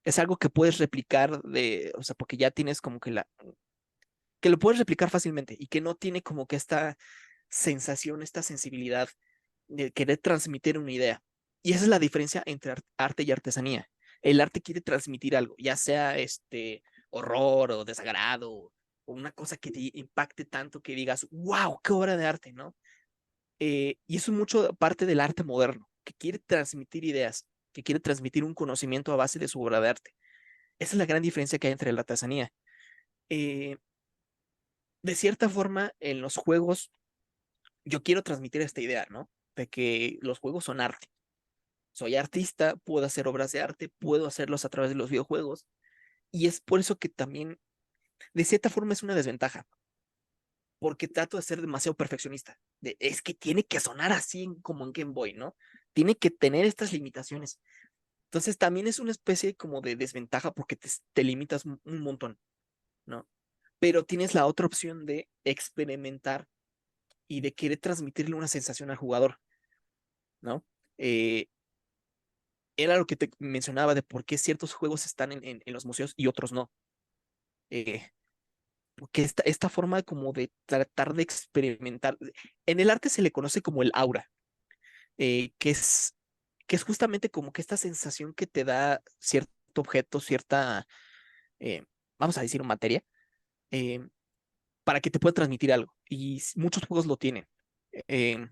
Es algo que puedes replicar o sea, porque ya tienes como que lo puedes replicar fácilmente y que no tiene como que esta sensación, esta sensibilidad de querer transmitir una idea. Y esa es la diferencia entre arte y artesanía. El arte quiere transmitir algo, ya sea horror o desagrado o una cosa que te impacte tanto que digas, wow, qué obra de arte, ¿no? Y eso es mucho parte del arte moderno, que quiere transmitir ideas, que quiere transmitir un conocimiento a base de su obra de arte. Esa es la gran diferencia que hay entre la artesanía. Eh, de cierta forma, en los juegos, yo quiero transmitir esta idea, ¿no? De que los juegos son arte. Soy artista, puedo hacer obras de arte, puedo hacerlos a través de los videojuegos. Y es por eso que también, de cierta forma, es una desventaja, porque trato de ser demasiado perfeccionista. Es que tiene que sonar así como en Game Boy, ¿no? Tiene que tener estas limitaciones. Entonces también es una especie como de desventaja porque te limitas un montón, ¿no? Pero tienes la otra opción de experimentar y de querer transmitirle una sensación al jugador, ¿no? Eh, Era lo que te mencionaba de por qué ciertos juegos están en los museos y otros no. Eh, Porque esta forma como de tratar de experimentar, en el arte se le conoce como el aura, eh, que es, que es justamente como que esta sensación que te da cierto objeto, cierta, eh, vamos a decir, materia, eh, para que te pueda transmitir algo. Y muchos juegos lo tienen. Eh,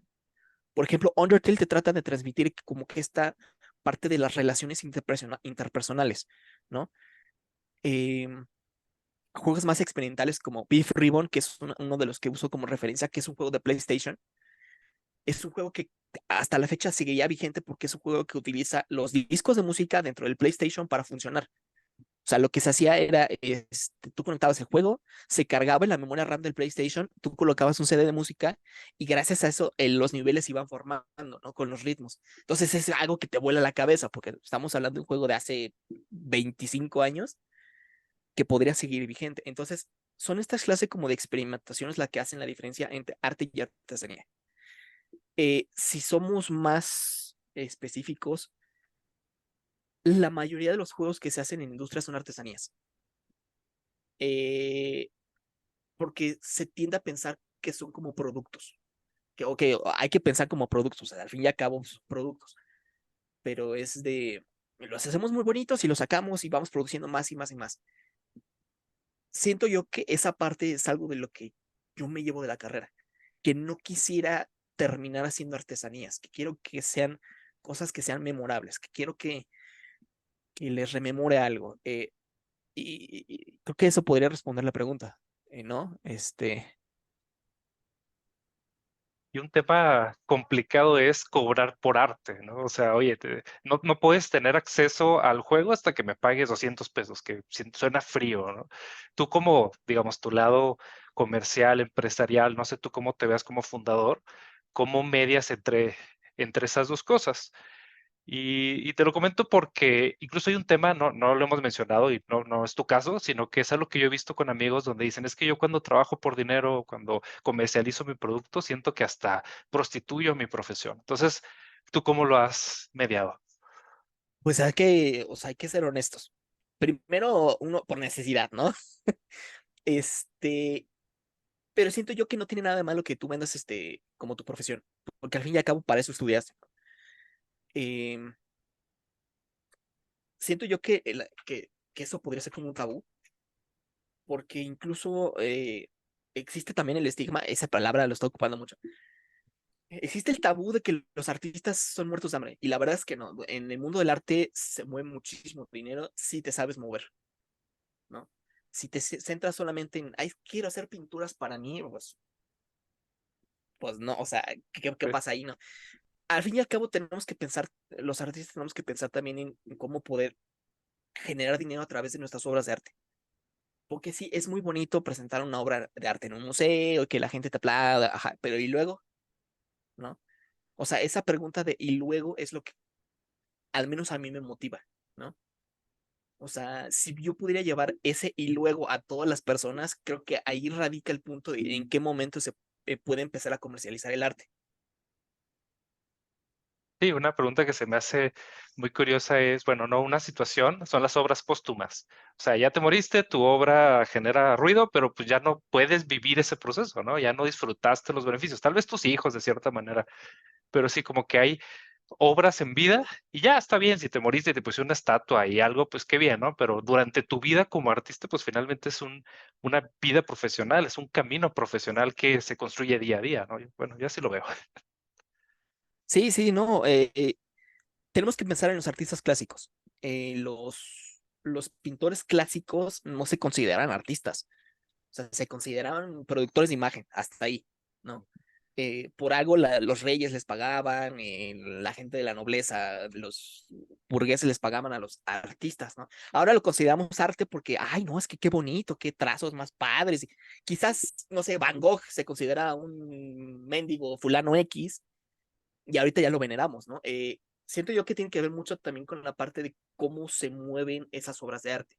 por ejemplo, Undertale te trata de transmitir como que esta parte de las relaciones interpersonales, ¿no? Eh, Juegos más experimentales como Beef Ribbon, que es uno de los que uso como referencia, que es un juego de PlayStation. Es un juego que hasta la fecha seguiría vigente porque es un juego que utiliza los discos de música dentro del PlayStation para funcionar. O sea, lo que se hacía era, tú conectabas el juego, se cargaba en la memoria RAM del PlayStation, tú colocabas un CD de música y gracias a eso los niveles iban formando, ¿no? Con los ritmos. Entonces es algo que te vuela la cabeza porque estamos hablando de un juego de hace 25 años que podría seguir vigente. Entonces, son estas clases como de experimentaciones las que hacen la diferencia entre arte y artesanía. Si somos más específicos, la mayoría de los juegos que se hacen en industria son artesanías. Eh, Porque se tiende a pensar que son como productos. Que, ok, hay que pensar como productos, o sea, al fin y al cabo son productos, pero es de, los hacemos muy bonitos y los sacamos y vamos produciendo más y más y más. Siento yo que esa parte es algo de lo que yo me llevo de la carrera, que no quisiera terminar haciendo artesanías, que quiero que sean cosas que sean memorables, que quiero que les rememore algo. Y creo que eso podría responder la pregunta, ¿no? Y un tema complicado es cobrar por arte, ¿no? O sea, oye, no puedes tener acceso al juego hasta que me pagues 200 pesos, que suena frío, ¿no? Tú como, digamos, tu lado comercial, empresarial, no sé tú cómo te veas como fundador, ¿cómo medias entre esas dos cosas? Y te lo comento porque incluso hay un tema, no lo hemos mencionado y no es tu caso, sino que es algo que yo he visto con amigos donde dicen, es que yo cuando trabajo por dinero, cuando comercializo mi producto, siento que hasta prostituyo mi profesión. Entonces, ¿tú cómo lo has mediado? Pues hay que, o sea, hay que ser honestos. Primero, uno por necesidad, ¿no? Este, pero siento yo que no tiene nada de malo que tú vendas como tu profesión, porque al fin y al cabo para eso estudiaste. Em, Siento yo que eso podría ser como un tabú, porque incluso existe también el estigma, esa palabra lo está ocupando mucho. Existe el tabú de que los artistas son muertos de hambre, y la verdad es que no. En el mundo del arte se mueve muchísimo dinero si te sabes mover, ¿no? Si te centras solamente en, ay, quiero hacer pinturas para mí, pues no, o sea, ¿qué Sí, pasa ahí, no? Al fin y al cabo tenemos que pensar, los artistas tenemos que pensar también en cómo poder generar dinero a través de nuestras obras de arte. Porque sí, es muy bonito presentar una obra de arte en un museo y que la gente te aplauda, ajá, pero ¿y luego? ¿No? O sea, esa pregunta de ¿y luego? Es lo que al menos a mí me motiva, ¿no? O sea, si yo pudiera llevar ese y luego a todas las personas, creo que ahí radica el punto de en qué momento se puede empezar a comercializar el arte. sí, una pregunta que se me hace muy curiosa es, bueno, no una situación, son las obras póstumas. O sea, ya te moriste, tu obra genera ruido, pero pues ya no puedes vivir ese proceso, ¿no? Ya no disfrutaste los beneficios. Tal vez tus hijos, de cierta manera, pero sí como que hay obras en vida y ya está bien, si te moriste y te pusieron una estatua y algo, pues qué bien, ¿no? Pero durante tu vida como artista, pues finalmente es una vida profesional, es un camino profesional que se construye día a día, ¿no? Bueno, yo así lo veo. Sí, sí, no. Tenemos que pensar en los artistas clásicos. Los pintores clásicos no se consideran artistas, o sea, se consideraban productores de imagen, hasta ahí, ¿no? Por algo los reyes les pagaban, la gente de la nobleza, los burgueses les pagaban a los artistas, ¿no? Ahora lo consideramos arte porque, ay, no, es que qué bonito, qué trazos más padres. Y quizás, no sé, Van Gogh se considera un mendigo fulano X y ahorita ya lo veneramos, ¿no? Siento yo que tiene que ver mucho también con la parte de cómo se mueven esas obras de arte,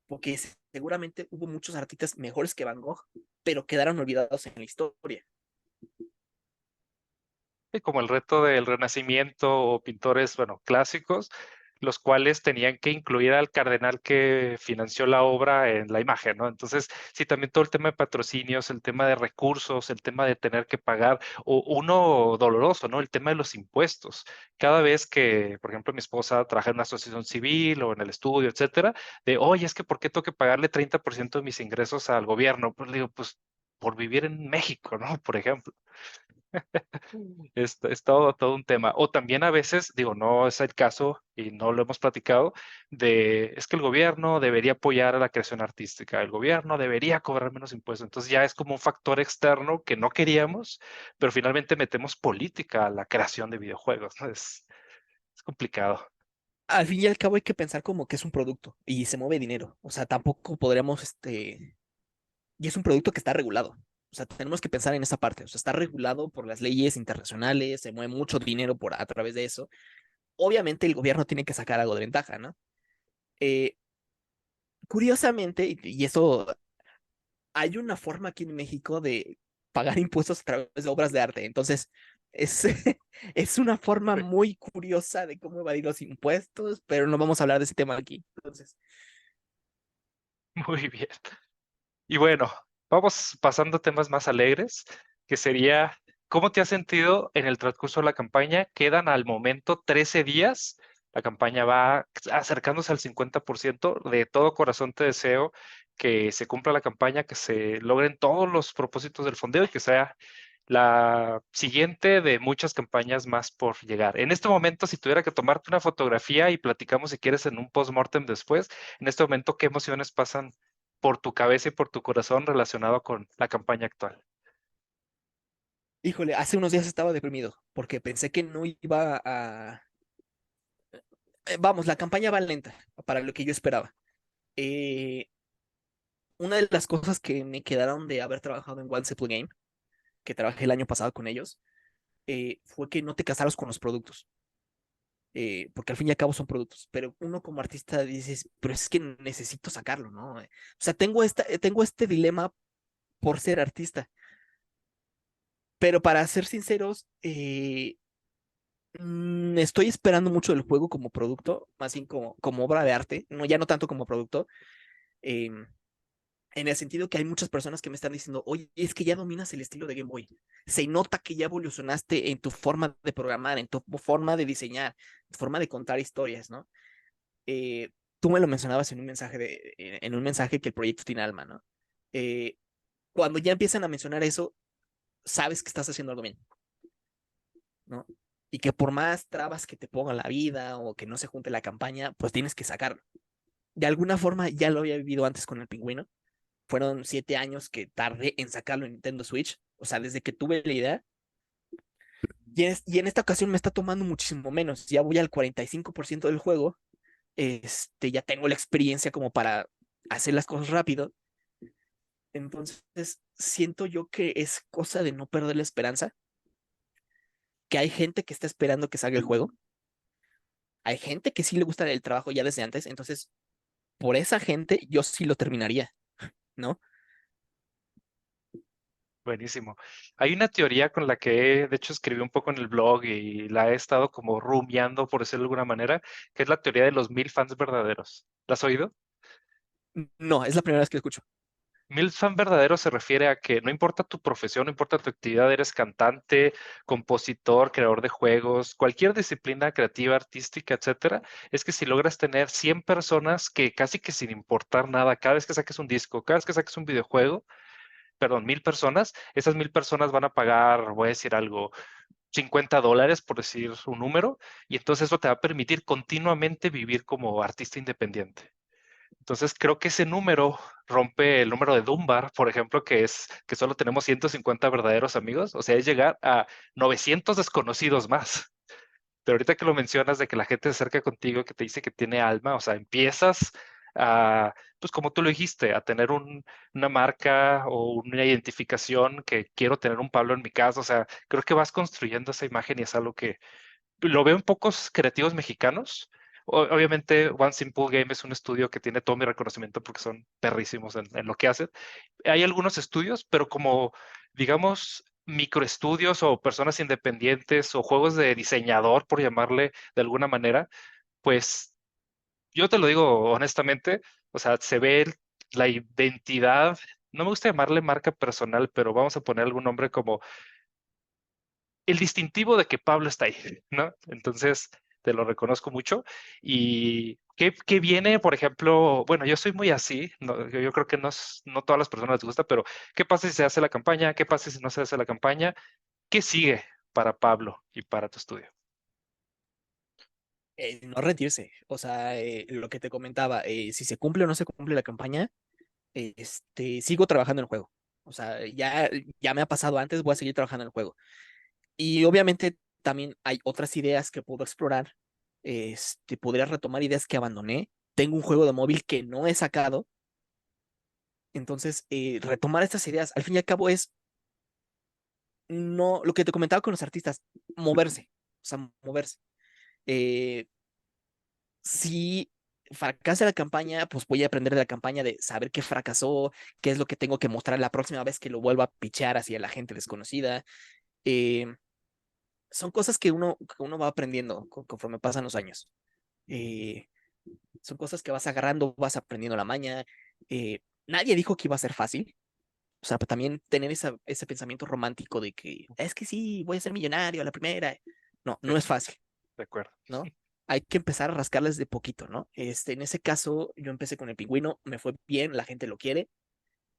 porque seguramente hubo muchos artistas mejores que Van Gogh, pero quedaron olvidados en la historia. Y como el reto del Renacimiento o pintores, bueno, clásicos, los cuales tenían que incluir al cardenal que financió la obra en la imagen, ¿no? Entonces, sí, también todo el tema de patrocinios, el tema de recursos, el tema de tener que pagar, o uno doloroso, ¿no? El tema de los impuestos. Cada vez que, por ejemplo, mi esposa trabaja en una asociación civil o en el estudio, etcétera, de, oye, es que ¿por qué tengo que pagarle 30% de mis ingresos al gobierno? Pues le digo, pues por vivir en México, ¿no? Por ejemplo. Es todo un tema. O también a veces, digo, no es el caso y no lo hemos platicado, es que el gobierno debería apoyar a la creación artística, el gobierno debería cobrar menos impuestos. Entonces ya es como un factor externo que no queríamos, pero finalmente metemos política a la creación de videojuegos, ¿no? Es complicado. Al fin y al cabo hay que pensar como que es un producto y se mueve dinero. O sea, tampoco podríamos, y es un producto que está regulado. O sea, tenemos que pensar en esa parte. O sea, está regulado por las leyes internacionales, se mueve mucho dinero a través de eso. Obviamente el gobierno tiene que sacar algo de ventaja, ¿no? Eh, Curiosamente, y eso, hay una forma aquí en México de pagar impuestos a través de obras de arte. Entonces, Es, es una forma muy curiosa de cómo evadir los impuestos, pero no vamos a hablar de ese tema aquí. Entonces, Muy bien. Y bueno, vamos pasando a temas más alegres, que sería, ¿cómo te has sentido en el transcurso de la campaña? Quedan al momento 13 días. La campaña va acercándose al 50%. De todo corazón te deseo que se cumpla la campaña, que se logren todos los propósitos del fondeo y que sea la siguiente de muchas campañas más por llegar. En este momento, si tuviera que tomarte una fotografía y platicamos si quieres en un post-mortem después, en este momento, ¿qué emociones pasan por tu cabeza y por tu corazón relacionado con la campaña actual? híjole, hace unos días estaba deprimido porque pensé que no iba a... Vamos, la campaña va lenta para lo que yo esperaba. Eh, una de las cosas que me quedaron de haber trabajado en One Simple Game, que trabajé el año pasado con ellos, fue que no te casaros con los productos. Porque al fin y al cabo son productos, pero uno como artista dices, pero es que necesito sacarlo, ¿no? O sea, tengo este dilema por ser artista, pero para ser sinceros, estoy esperando mucho del juego como producto, más bien como obra de arte, no, ya no tanto como producto, eh, en el sentido que hay muchas personas que me están diciendo, oye, es que ya dominas el estilo de Game Boy, se nota que ya evolucionaste en tu forma de programar, en tu forma de diseñar, forma de contar historias, ¿no? eh, Tú me lo mencionabas en un mensaje que el proyecto tiene alma, ¿no? Eh, Cuando ya empiezan a mencionar eso, sabes que estás haciendo algo bien, ¿no? Y que por más trabas que te ponga la vida o que no se junte la campaña, pues tienes que sacarlo. De alguna forma ya lo había vivido antes con el pingüino. Fueron 7 años que tardé en sacarlo en Nintendo Switch. O sea, desde que tuve la idea. Y en esta ocasión me está tomando muchísimo menos. Ya voy al 45% del juego. Ya tengo la experiencia como para hacer las cosas rápido. Entonces, siento yo que es cosa de no perder la esperanza, que hay gente que está esperando que salga el juego, hay gente que sí le gusta el trabajo ya desde antes, entonces, por esa gente, yo sí lo terminaría, ¿no? Buenísimo. Hay una teoría con la que, de hecho, escribí un poco en el blog y la he estado como rumiando, por decirlo de alguna manera, que es la teoría de los 1000 fans verdaderos. ¿La has oído? No, es la primera vez que lo escucho. 1000 fan verdaderos se refiere a que no importa tu profesión, no importa tu actividad, eres cantante, compositor, creador de juegos, cualquier disciplina creativa, artística, etcétera, es que si logras tener 100 personas que casi que sin importar nada, cada vez que saques un disco, cada vez que saques un videojuego, perdón, 1000 personas, esas 1000 personas van a pagar, voy a decir algo, $50, por decir un número, y entonces eso te va a permitir continuamente vivir como artista independiente. Entonces creo que ese número rompe el número de Dunbar, por ejemplo, que es que solo tenemos 150 verdaderos amigos, o sea, es llegar a 900 desconocidos más. Pero ahorita que lo mencionas de que la gente se acerca contigo, que te dice que tiene alma, o sea, empiezas a, pues como tú lo dijiste, a tener una marca o una identificación que quiero tener un Pablo en mi casa, o sea, creo que vas construyendo esa imagen y es algo que lo veo en pocos creativos mexicanos. Obviamente, One Simple Game es un estudio que tiene todo mi reconocimiento porque son perrísimos en lo que hacen. Hay algunos estudios, pero como, digamos, microestudios o personas independientes o juegos de diseñador, por llamarle de alguna manera, pues yo te lo digo honestamente, o sea, se ve la identidad, no me gusta llamarle marca personal, pero vamos a poner algún nombre como el distintivo de que Pablo está ahí, ¿no? Entonces, te lo reconozco mucho. ¿Y qué viene, por ejemplo? Bueno, yo soy muy así, yo creo que no todas las personas les gusta, pero ¿qué pasa si se hace la campaña? ¿Qué pasa si no se hace la campaña? ¿Qué sigue para Pablo y para tu estudio? No rendirse, o sea, lo que te comentaba, si se cumple o no se cumple la campaña, sigo trabajando en el juego. O sea, ya me ha pasado antes, voy a seguir trabajando en el juego. Y obviamente también hay otras ideas que puedo explorar. Podría retomar ideas que abandoné. Tengo un juego de móvil que no he sacado. Entonces, retomar estas ideas, al fin y al cabo, es no lo que te comentaba con los artistas, moverse. O sea, moverse. Eh, si fracasa la campaña, pues voy a aprender de la campaña de saber qué fracasó, qué es lo que tengo que mostrar la próxima vez que lo vuelva a pichar hacia la gente desconocida. Eh, son cosas que uno va aprendiendo conforme pasan los años. Eh, Son cosas que vas agarrando, vas aprendiendo la maña. Nadie dijo que iba a ser fácil. O sea, también tener ese pensamiento romántico de que es que sí, voy a ser millonario a la primera. No, Sí, no es fácil, de acuerdo. ¿no? Hay que empezar a rascarles de poquito, ¿no? En ese caso, yo empecé con el pingüino, me fue bien, la gente lo quiere.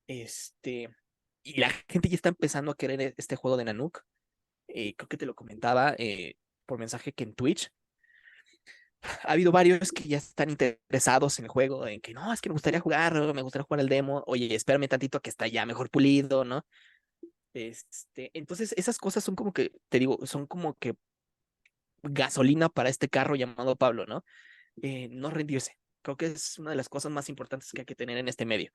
Este, y la gente ya está empezando a querer este juego de Nanook. Creo que te lo comentaba por mensaje que en Twitch ha habido varios que ya están interesados en el juego, en que no, es que me gustaría jugar el demo, oye, espérame tantito que está ya mejor pulido, ¿no? Entonces esas cosas son como que, te digo, son como que gasolina para este carro llamado Pablo, ¿no? No rendirse. Creo que es una de las cosas más importantes que hay que tener en este medio,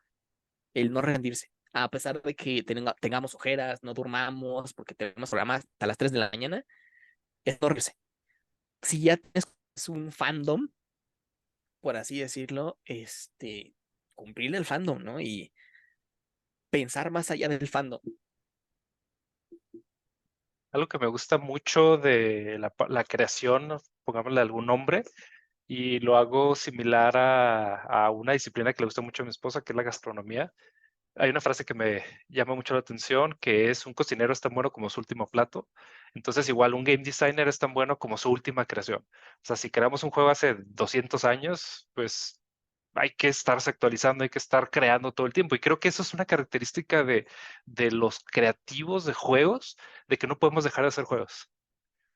el no rendirse. A pesar de que tengamos ojeras, no durmamos, porque tenemos programas hasta las 3 de la mañana, es no rendirse. Si ya tienes un fandom, por así decirlo, cumplir el fandom, ¿no? Y pensar más allá del fandom. Algo que me gusta mucho de la creación, pongámosle algún nombre, y lo hago similar a una disciplina que le gusta mucho a mi esposa, que es la gastronomía. Hay una frase que me llama mucho la atención, que es un cocinero es tan bueno como su último plato. Entonces, igual un game designer es tan bueno como su última creación. O sea, si creamos un juego hace 200 años, pues hay que estarse actualizando, hay que estar creando todo el tiempo. Y creo que eso es una característica de los creativos de juegos, de que no podemos dejar de hacer juegos.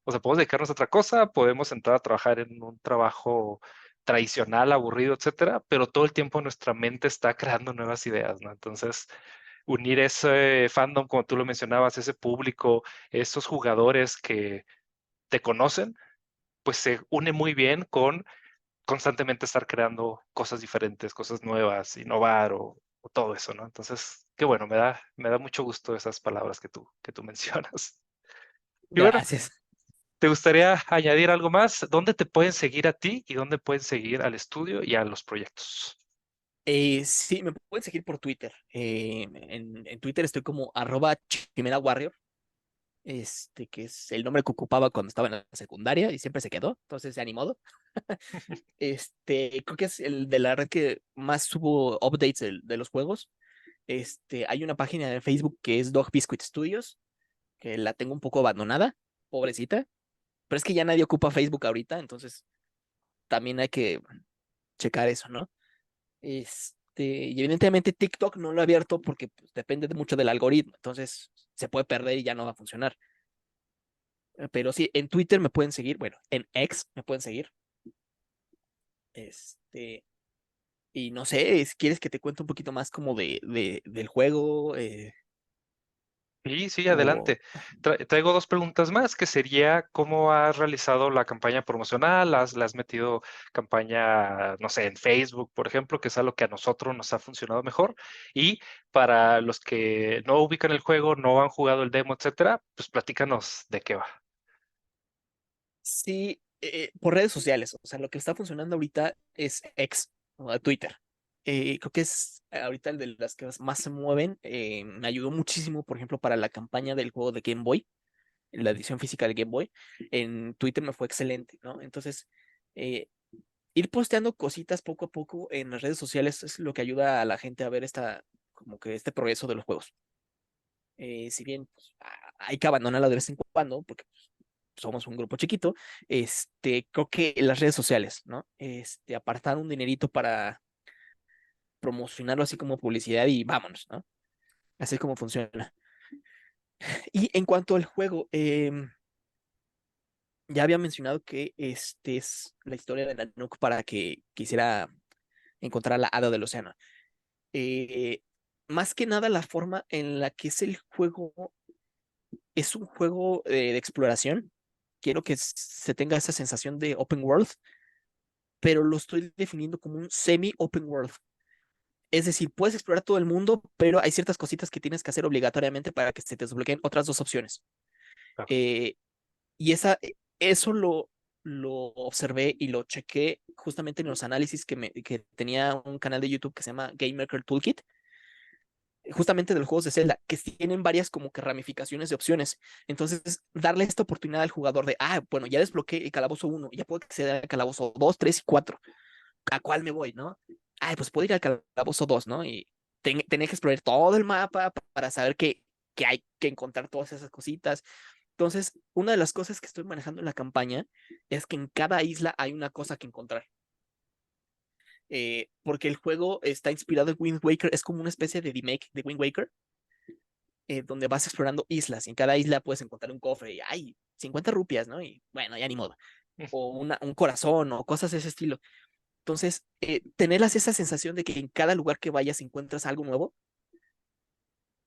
O sea, podemos dedicarnos a otra cosa, podemos entrar a trabajar en un trabajo tradicional, aburrido, etcétera, pero todo el tiempo nuestra mente está creando nuevas ideas, ¿no? Entonces, unir ese fandom, como tú lo mencionabas, ese público, esos jugadores que te conocen, pues se une muy bien con constantemente estar creando cosas diferentes, cosas nuevas, innovar o todo eso, ¿no? Entonces, qué bueno, me da mucho gusto esas palabras que tú mencionas. Y bueno, Gracias. ¿te gustaría añadir algo más? ¿Dónde te pueden seguir a ti y dónde pueden seguir al estudio y a los proyectos? Sí, me pueden seguir por Twitter. En Twitter estoy como @ChimeraWarrior, que es el nombre que ocupaba cuando estaba en la secundaria y siempre se quedó, entonces ya ni modo. Creo que es el de la red que más subo updates de los juegos. Hay una página de Facebook que es Dog Biscuit Studios, que la tengo un poco abandonada, pobrecita, pero es que ya nadie ocupa Facebook ahorita, entonces también hay que checar eso, ¿no? Y evidentemente TikTok no lo he abierto porque pues, depende mucho del algoritmo, entonces se puede perder y ya no va a funcionar. Pero sí, en Twitter me pueden seguir, bueno, en X me pueden seguir. Este, y no sé, si quieres que te cuente un poquito más como del juego, Sí, sí, o adelante. Traigo dos preguntas más, que sería cómo has realizado la campaña promocional, le has metido campaña, no sé, en Facebook, por ejemplo, que es algo que a nosotros nos ha funcionado mejor. Y para los que no ubican el juego, no han jugado el demo, etcétera, pues platícanos de qué va. sí, por redes sociales. O sea, lo que está funcionando ahorita es X, o Twitter. Creo que es ahorita el de las que más se mueven. Me ayudó muchísimo, por ejemplo, para la campaña del juego de Game Boy, la edición física de Game Boy. En Twitter me fue excelente, ¿no? Entonces, eh, ir posteando cositas poco a poco en las redes sociales es lo que ayuda a la gente a ver como que este progreso de los juegos. Si bien pues, hay que abandonarla de vez en cuando, porque somos un grupo chiquito, creo que las redes sociales, ¿no? Apartar un dinerito para promocionarlo así como publicidad y vámonos, ¿no? Así es como funciona. Y en cuanto al juego, ya había mencionado que este es la historia de Nanook para que quisiera encontrar la hada del océano. Eh, Más que nada la forma en la que es un juego de exploración. Quiero que se tenga esa sensación de open world, pero lo estoy definiendo como un semi-open world. Es decir, puedes explorar todo el mundo, pero hay ciertas cositas que tienes que hacer obligatoriamente para que se te desbloqueen otras dos opciones. Claro. Eh, y eso lo observé y lo chequé justamente en los análisis que tenía un canal de YouTube que se llama Game Maker Toolkit. justamente de los juegos de Zelda, que tienen varias como que ramificaciones de opciones. Entonces, darle esta oportunidad al jugador de, bueno, ya desbloqueé el calabozo 1, ya puedo acceder al calabozo 2, 3 y 4. ¿A cuál me voy, no? Pues puedo ir al calabozo 2, ¿no? Y tener que explorar todo el mapa para saber que hay que encontrar todas esas cositas. Entonces, una de las cosas que estoy manejando en la campaña es que en cada isla hay una cosa que encontrar. Porque el juego está inspirado en Wind Waker, es como una especie de remake de Wind Waker, donde vas explorando islas y en cada isla puedes encontrar un cofre y hay 50 rupias, ¿no? Y bueno, ya ni modo. O un corazón o cosas de ese estilo. Entonces, tenerlas esa sensación de que en cada lugar que vayas encuentras algo nuevo,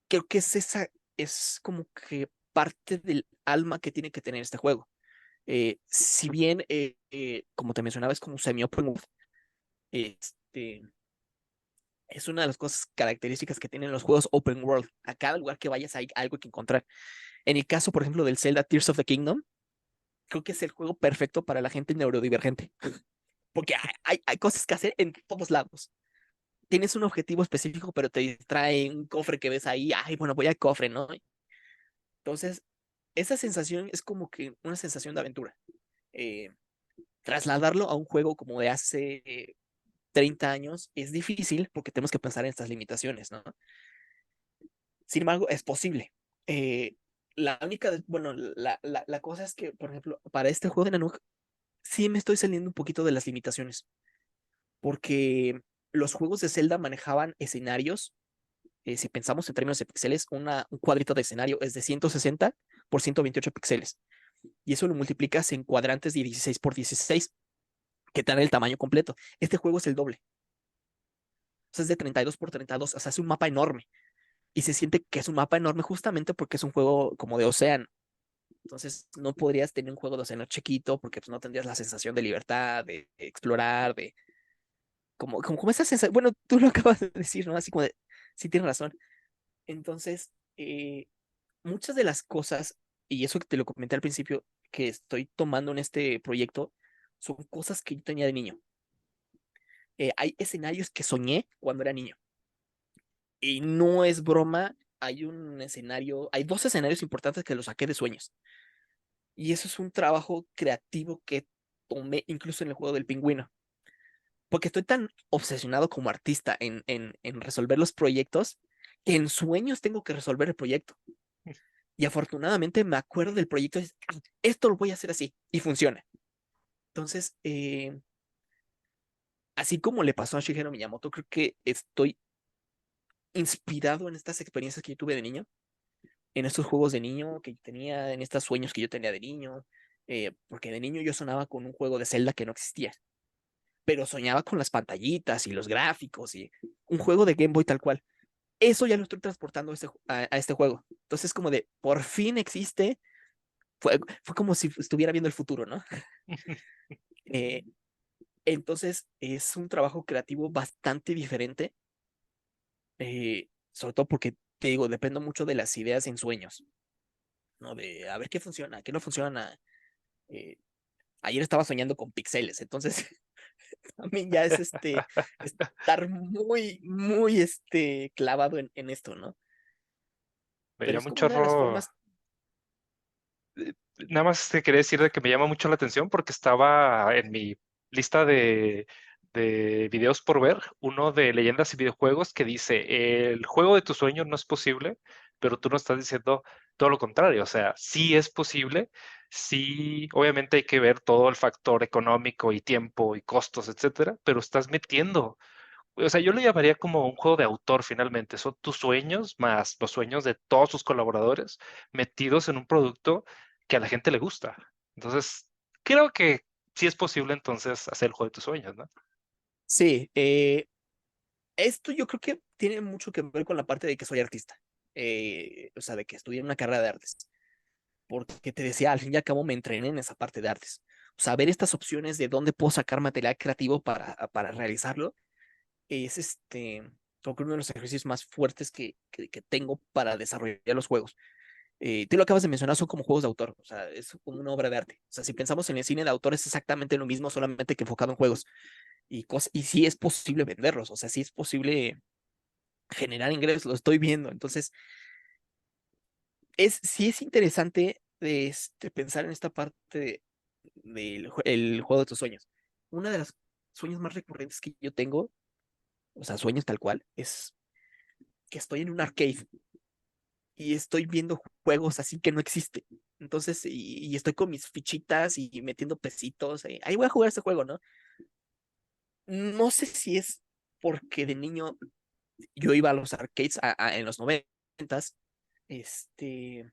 creo que es como que parte del alma que tiene que tener este juego. Si bien, como te mencionaba, es como semi-open world, este, es una de las cosas características que tienen los juegos open world. A cada lugar que vayas hay algo que encontrar. En el caso, por ejemplo, del Zelda Tears of the Kingdom, creo que es el juego perfecto para la gente neurodivergente, porque hay cosas que hacer en todos lados. Tienes un objetivo específico, pero te distrae un cofre que ves ahí, bueno, voy al cofre, ¿no? Entonces, esa sensación es como que una sensación de aventura. Eh, Trasladarlo a un juego como de hace 30 años es difícil porque tenemos que pensar en estas limitaciones, ¿no? Sin embargo, es posible. La única, bueno, la cosa es que, por ejemplo, para este juego de Nanook, sí me estoy saliendo un poquito de las limitaciones, porque los juegos de Zelda manejaban escenarios. Si pensamos en términos de píxeles, un cuadrito de escenario es de 160 por 128 píxeles. Y eso lo multiplicas en cuadrantes de 16 por 16, que te dan el tamaño completo. Este juego es el doble. O sea, es de 32 por 32. O sea, es un mapa enorme. Y se siente que es un mapa enorme justamente porque es un juego como de océano. Entonces, no podrías tener un juego de océano chiquito porque pues, no tendrías la sensación de libertad, de explorar, de. Como esa sensación. Bueno, tú lo acabas de decir, ¿no? Así como de. Sí, tienes razón. Entonces, muchas de las cosas, y eso que te lo comenté al principio, que estoy tomando en este proyecto, son cosas que yo tenía de niño. Hay escenarios que soñé cuando era niño. Y no es broma, hay dos escenarios importantes que los saqué de sueños. Y eso es un trabajo creativo que tomé incluso en el juego del pingüino. Porque estoy tan obsesionado como artista en resolver los proyectos que en sueños tengo que resolver el proyecto. Y afortunadamente me acuerdo del proyecto y esto lo voy a hacer así y funciona. Entonces, así como le pasó a Shigeru Miyamoto, creo que estoy inspirado en estas experiencias que yo tuve de niño, en estos juegos de niño que yo tenía, en estos sueños que yo tenía de niño, porque de niño yo sonaba con un juego de Zelda que no existía, pero soñaba con las pantallitas y los gráficos y un juego de Game Boy tal cual. Eso ya lo estoy transportando a este juego. Entonces, como de, por fin existe, fue como si estuviera viendo el futuro, ¿no? Eh, entonces, es un trabajo creativo bastante diferente, sobre todo porque, te digo, dependo mucho de las ideas en sueños, ¿no? De a ver qué funciona, qué no funciona. Eh, Ayer estaba soñando con pixeles, entonces también ya es estar muy, muy clavado en esto, ¿no? Me Pero llama es un como una de las chorro. formas. Nada más te quería decir de que me llama mucho la atención porque estaba en mi lista de videos por ver, uno de leyendas y videojuegos que dice, el juego de tus sueños no es posible, pero tú no estás diciendo todo lo contrario, o sea, sí es posible, sí, obviamente hay que ver todo el factor económico y tiempo y costos, etcétera, pero estás metiendo, o sea, yo lo llamaría como un juego de autor finalmente. Son tus sueños más los sueños de todos tus colaboradores metidos en un producto que a la gente le gusta. Entonces, creo que sí es posible entonces hacer el juego de tus sueños, ¿no? Sí, esto yo creo que tiene mucho que ver con la parte de que soy artista. O sea, de que estudié una carrera de artes. Porque te decía, al fin y al cabo me entrené en esa parte de artes. O sea, ver estas opciones de dónde puedo sacar material creativo para realizarlo es creo que uno de los ejercicios más fuertes que tengo para desarrollar los juegos. Tú lo acabas de mencionar, son como juegos de autor, o sea, es como una obra de arte. O sea, si pensamos en el cine de autor, es exactamente lo mismo, solamente que enfocado en juegos. Y sí es posible venderlos, o sea, sí es posible generar ingresos, lo estoy viendo. Entonces, sí es interesante pensar en esta parte del el juego de tus sueños. Una de las sueños más recurrentes que yo tengo, o sea, sueños tal cual, es que estoy en un arcade y estoy viendo juegos así que no existen. Entonces, y estoy con mis fichitas y metiendo pesitos. Ahí voy a jugar este juego, ¿no? No sé si es porque de niño yo iba a los arcades en los noventas, este,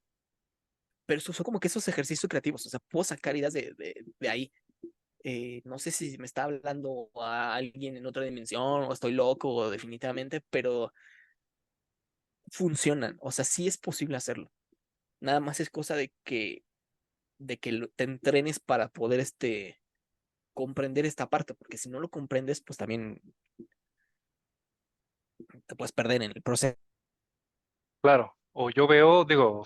pero son como que esos ejercicios creativos, o sea, puedo sacar ideas de ahí. No sé si me está hablando a alguien en otra dimensión o estoy loco definitivamente, pero funcionan, o sea, sí es posible hacerlo. Nada más es cosa de que te entrenes para poder comprender esta parte, porque si no lo comprendes, pues también te puedes perder en el proceso. Claro, o yo veo, digo,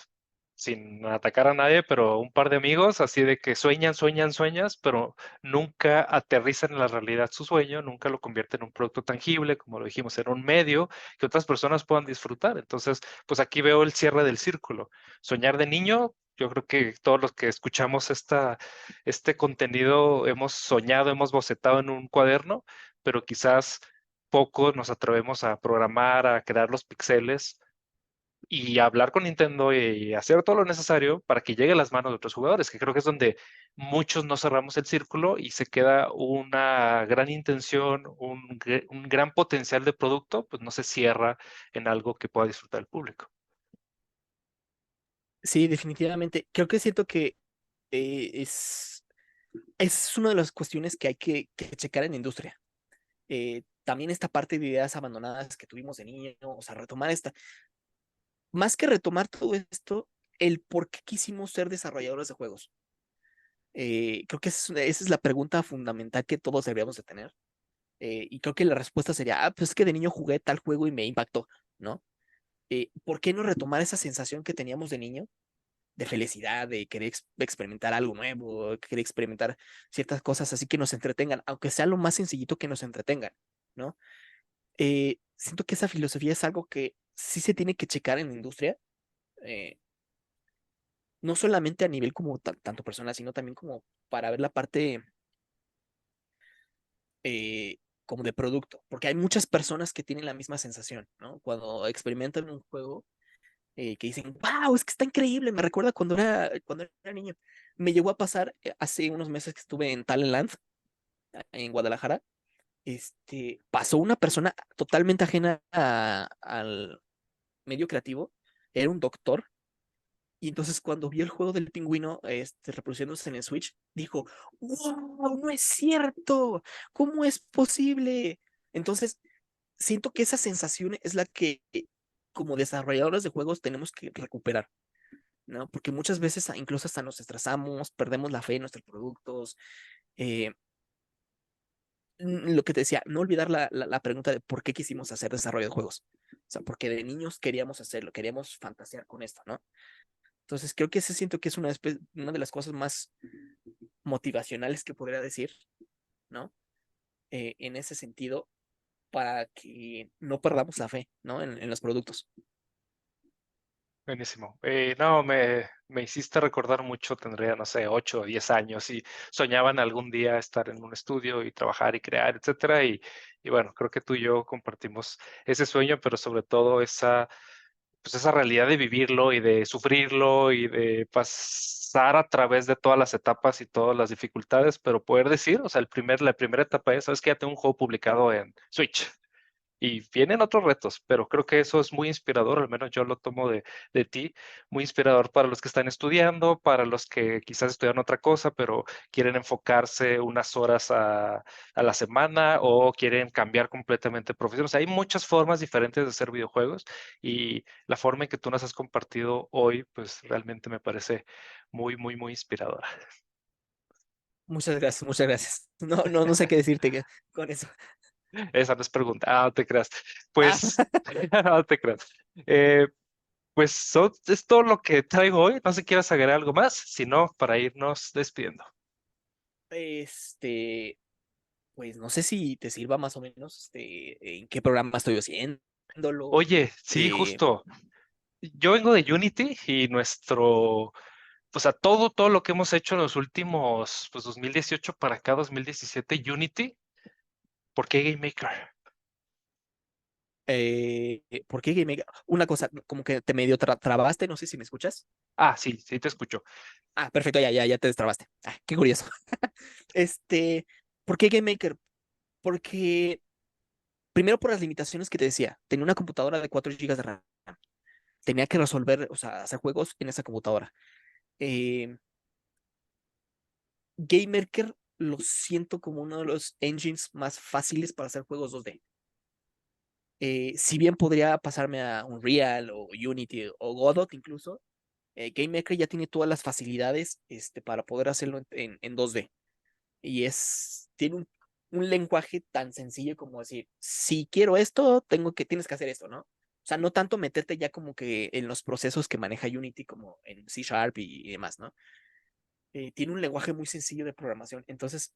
sin atacar a nadie, pero un par de amigos así de que sueñan, sueñan, sueñas, pero nunca aterrizan en la realidad su sueño, nunca lo convierten en un producto tangible, como lo dijimos, en un medio que otras personas puedan disfrutar. Entonces, pues aquí veo el cierre del círculo. Soñar de niño, yo creo que todos los que escuchamos este contenido hemos soñado, hemos bocetado en un cuaderno, pero quizás poco nos atrevemos a programar, a crear los píxeles y hablar con Nintendo y hacer todo lo necesario para que llegue a las manos de otros jugadores, que creo que es donde muchos no cerramos el círculo y se queda una gran intención, un gran potencial de producto, pues no se cierra en algo que pueda disfrutar el público. Sí, definitivamente. Creo que siento que es una de las cuestiones que hay que checar en la industria. También esta parte de ideas abandonadas que tuvimos de niño, o sea, retomar más que retomar todo esto, el por qué quisimos ser desarrolladores de juegos. Creo que esa es la pregunta fundamental que todos deberíamos de tener. Y creo que la respuesta sería, pues es que de niño jugué tal juego y me impactó, ¿no? ¿Por qué no retomar esa sensación que teníamos de niño, de felicidad, de querer experimentar algo nuevo, querer experimentar ciertas cosas así que nos entretengan, aunque sea lo más sencillito que nos entretengan, ¿no? Siento que esa filosofía es algo que sí se tiene que checar en la industria, eh, no solamente a nivel como tanto personal, sino también como para ver la parte como de producto, porque hay muchas personas que tienen la misma sensación, ¿no? Cuando experimentan un juego, que dicen, wow, es que está increíble, me recuerda cuando era niño. Me llegó a pasar hace unos meses que estuve en Talentland, en Guadalajara. Pasó una persona totalmente ajena al medio creativo, era un doctor, y entonces cuando vio el juego del pingüino reproduciéndose en el Switch, dijo, wow, no es cierto, ¿cómo es posible? Entonces, siento que esa sensación es la que como desarrolladores de juegos tenemos que recuperar, ¿no? Porque muchas veces incluso hasta nos estresamos, perdemos la fe en nuestros productos. eh, lo que te decía, no olvidar la pregunta de por qué quisimos hacer desarrollo de juegos. O sea, porque de niños queríamos hacerlo, queríamos fantasear con esto, ¿no? Entonces, creo que ese siento que es una de las cosas más motivacionales que podría decir, ¿no? En ese sentido, para que no perdamos la fe, ¿no? En los productos. Buenísimo. No, me hiciste recordar mucho, tendría, no sé, 8 o 10 años y soñaban algún día estar en un estudio y trabajar y crear, etcétera. Y bueno, creo que tú y yo compartimos ese sueño, pero sobre todo pues esa realidad de vivirlo y de sufrirlo y de pasar a través de todas las etapas y todas las dificultades, pero poder decir, o sea, la primera etapa es, sabes que ya tengo un juego publicado en Switch. Y vienen otros retos, pero creo que eso es muy inspirador, al menos yo lo tomo de ti, muy inspirador para los que están estudiando, para los que quizás estudian otra cosa, pero quieren enfocarse unas horas a la semana o quieren cambiar completamente de profesión. O sea, hay muchas formas diferentes de hacer videojuegos y la forma en que tú nos has compartido hoy, pues realmente me parece muy, muy, muy inspiradora. Muchas gracias, muchas gracias. No, no, no sé qué decirte con eso. Esa no es pregunta, no te creas. Ah, Pues, no te creas. Eh, Pues es todo lo que traigo hoy. No sé si quieres agregar algo más, sino para irnos despidiendo. este, pues no sé si te sirva más o menos, en qué programa estoy haciendo. viéndolo. Oye, sí, eh, justo. Yo vengo de Unity y o sea, todo lo que hemos hecho en los últimos, pues 2018 para acá, 2017, Unity, ¿por qué GameMaker? ¿Por qué Una cosa, como que te medio trabaste, no sé si me escuchas. Ah, sí, sí te escucho. Ah, perfecto, ya te destrabaste. Ah, qué curioso. Este, ¿Por qué Game Maker? Porque primero por las limitaciones que te decía, tenía una computadora de 4 gigas de RAM. Tenía que resolver, o sea, hacer juegos en esa computadora. Eh, Game Maker lo siento como uno de los engines más fáciles para hacer juegos 2D. Si bien podría pasarme a Unreal o Unity o Godot incluso, Game Maker ya tiene todas las facilidades para poder hacerlo en 2D. Y tiene un lenguaje tan sencillo como decir, si quiero esto, tienes que hacer esto, ¿no? O sea, no tanto meterte ya como que en los procesos que maneja Unity como en C Sharp y demás, ¿no? Tiene un lenguaje muy sencillo de programación. Entonces,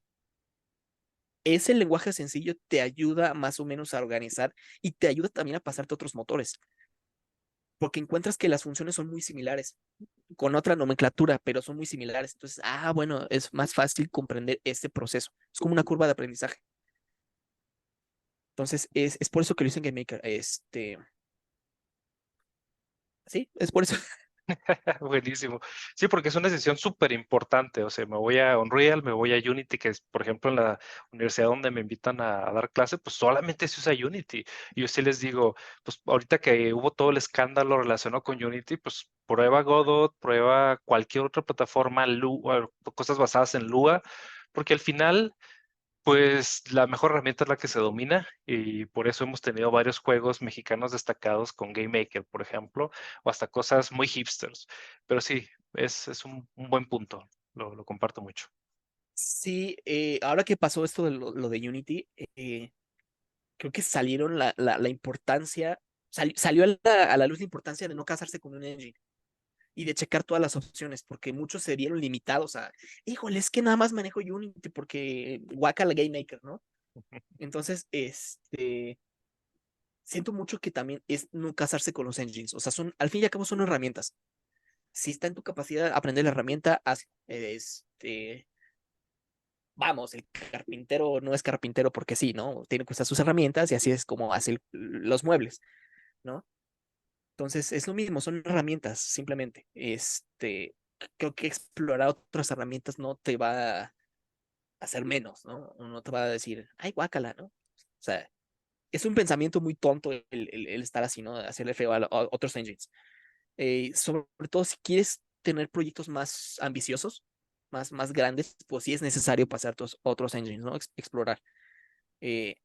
ese lenguaje sencillo te ayuda más o menos a organizar y te ayuda también a pasarte a otros motores, porque encuentras que las funciones son muy similares, con otra nomenclatura, pero son muy similares. Entonces, bueno, es más fácil comprender este proceso. Es como una curva de aprendizaje. Entonces, es por eso que lo dicen Game Maker. Sí, es por eso. Buenísimo. Sí, porque es una decisión súper importante. O sea, me voy a Unreal, me voy a Unity, que es, por ejemplo, en la universidad donde me invitan a dar clase, pues solamente se usa Unity. Y yo sí les digo, pues ahorita que hubo todo el escándalo relacionado con Unity, pues prueba Godot, prueba cualquier otra plataforma, Lua, cosas basadas en Lua, porque al final pues la mejor herramienta es la que se domina y por eso hemos tenido varios juegos mexicanos destacados con Game Maker, por ejemplo, o hasta cosas muy hipsters. Pero sí, es un buen punto, lo comparto mucho. Sí, ahora que pasó esto de lo de Unity, creo que salieron la importancia, salió a la luz la importancia de no casarse con un engine y de checar todas las opciones, porque muchos se vieron limitados a, híjole, es que nada más manejo Unity porque guacala Game Maker, ¿no? Entonces, siento mucho que también es no casarse con los engines, o sea, al fin y al cabo son herramientas. Si está en tu capacidad aprender la herramienta, vamos, el carpintero no es carpintero porque sí, ¿no? Tiene que usar sus herramientas y así es como hace los muebles, ¿no? Entonces, es lo mismo, son herramientas, simplemente. Creo que explorar otras herramientas no te va a hacer menos, ¿no? No te va a decir, ay, guácala, ¿no? O sea, es un pensamiento muy tonto el estar así, ¿no? Hacerle feo a otros engines. Sobre todo si quieres tener proyectos más ambiciosos, más grandes, pues sí es necesario pasar otros engines, ¿no? Explorar. Eh,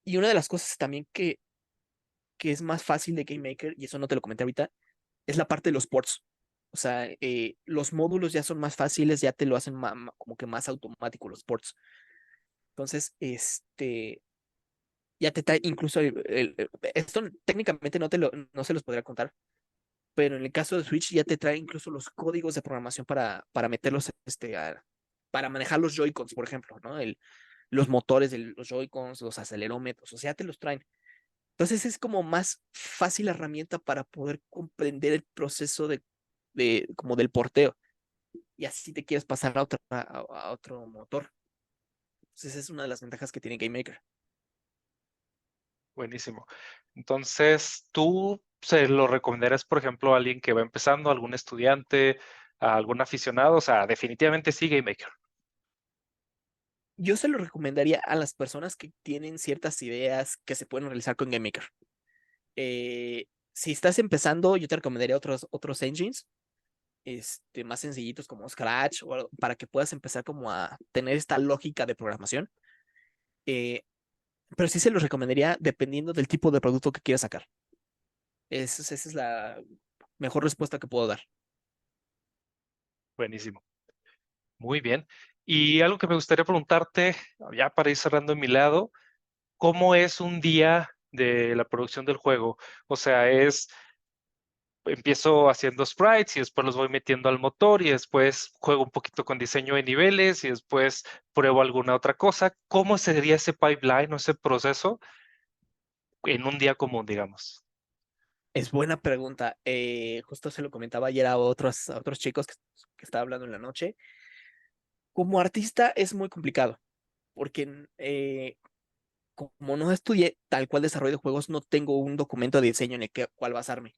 y una de las cosas también que es más fácil de Game Maker, y eso no te lo comenté ahorita, es la parte de los ports. O sea, los módulos ya son más fáciles, ya te lo hacen como que más automático los ports. Entonces, ya te trae incluso esto técnicamente no se los podría contar, pero en el caso de Switch ya te trae incluso los códigos de programación para meterlos, para manejar los Joy-Cons, por ejemplo, ¿no? Los motores de los Joy-Cons, los acelerómetros, o sea, te los traen. Entonces es como más fácil la herramienta para poder comprender el proceso como del porteo. Y así si te quieres pasar a otro motor. Entonces es una de las ventajas que tiene Game Maker. Buenísimo. Entonces, ¿tú se lo recomendarías, por ejemplo, a alguien que va empezando, a algún estudiante, a algún aficionado? O sea, definitivamente sí, Game Maker. Yo se lo recomendaría a las personas que tienen ciertas ideas que se pueden realizar con Game Maker. Si estás empezando, yo te recomendaría otros engines, más sencillitos como Scratch, para que puedas empezar como a tener esta lógica de programación. Eh, pero sí se los recomendaría dependiendo del tipo de producto que quieras sacar. Esa es la mejor respuesta que puedo dar. Buenísimo. Muy bien. Y algo que me gustaría preguntarte, ya para ir cerrando en mi lado, ¿cómo es un día de la producción del juego? O sea, empiezo haciendo sprites y después los voy metiendo al motor y después juego un poquito con diseño de niveles y después pruebo alguna otra cosa. ¿Cómo sería ese pipeline o ese proceso? en un día común, digamos? Es buena pregunta. Justo se lo comentaba ayer a otros chicos que estaba hablando en la noche. Como artista es muy complicado, porque como no estudié tal cual desarrollo de juegos, no tengo un documento de diseño en el cual basarme.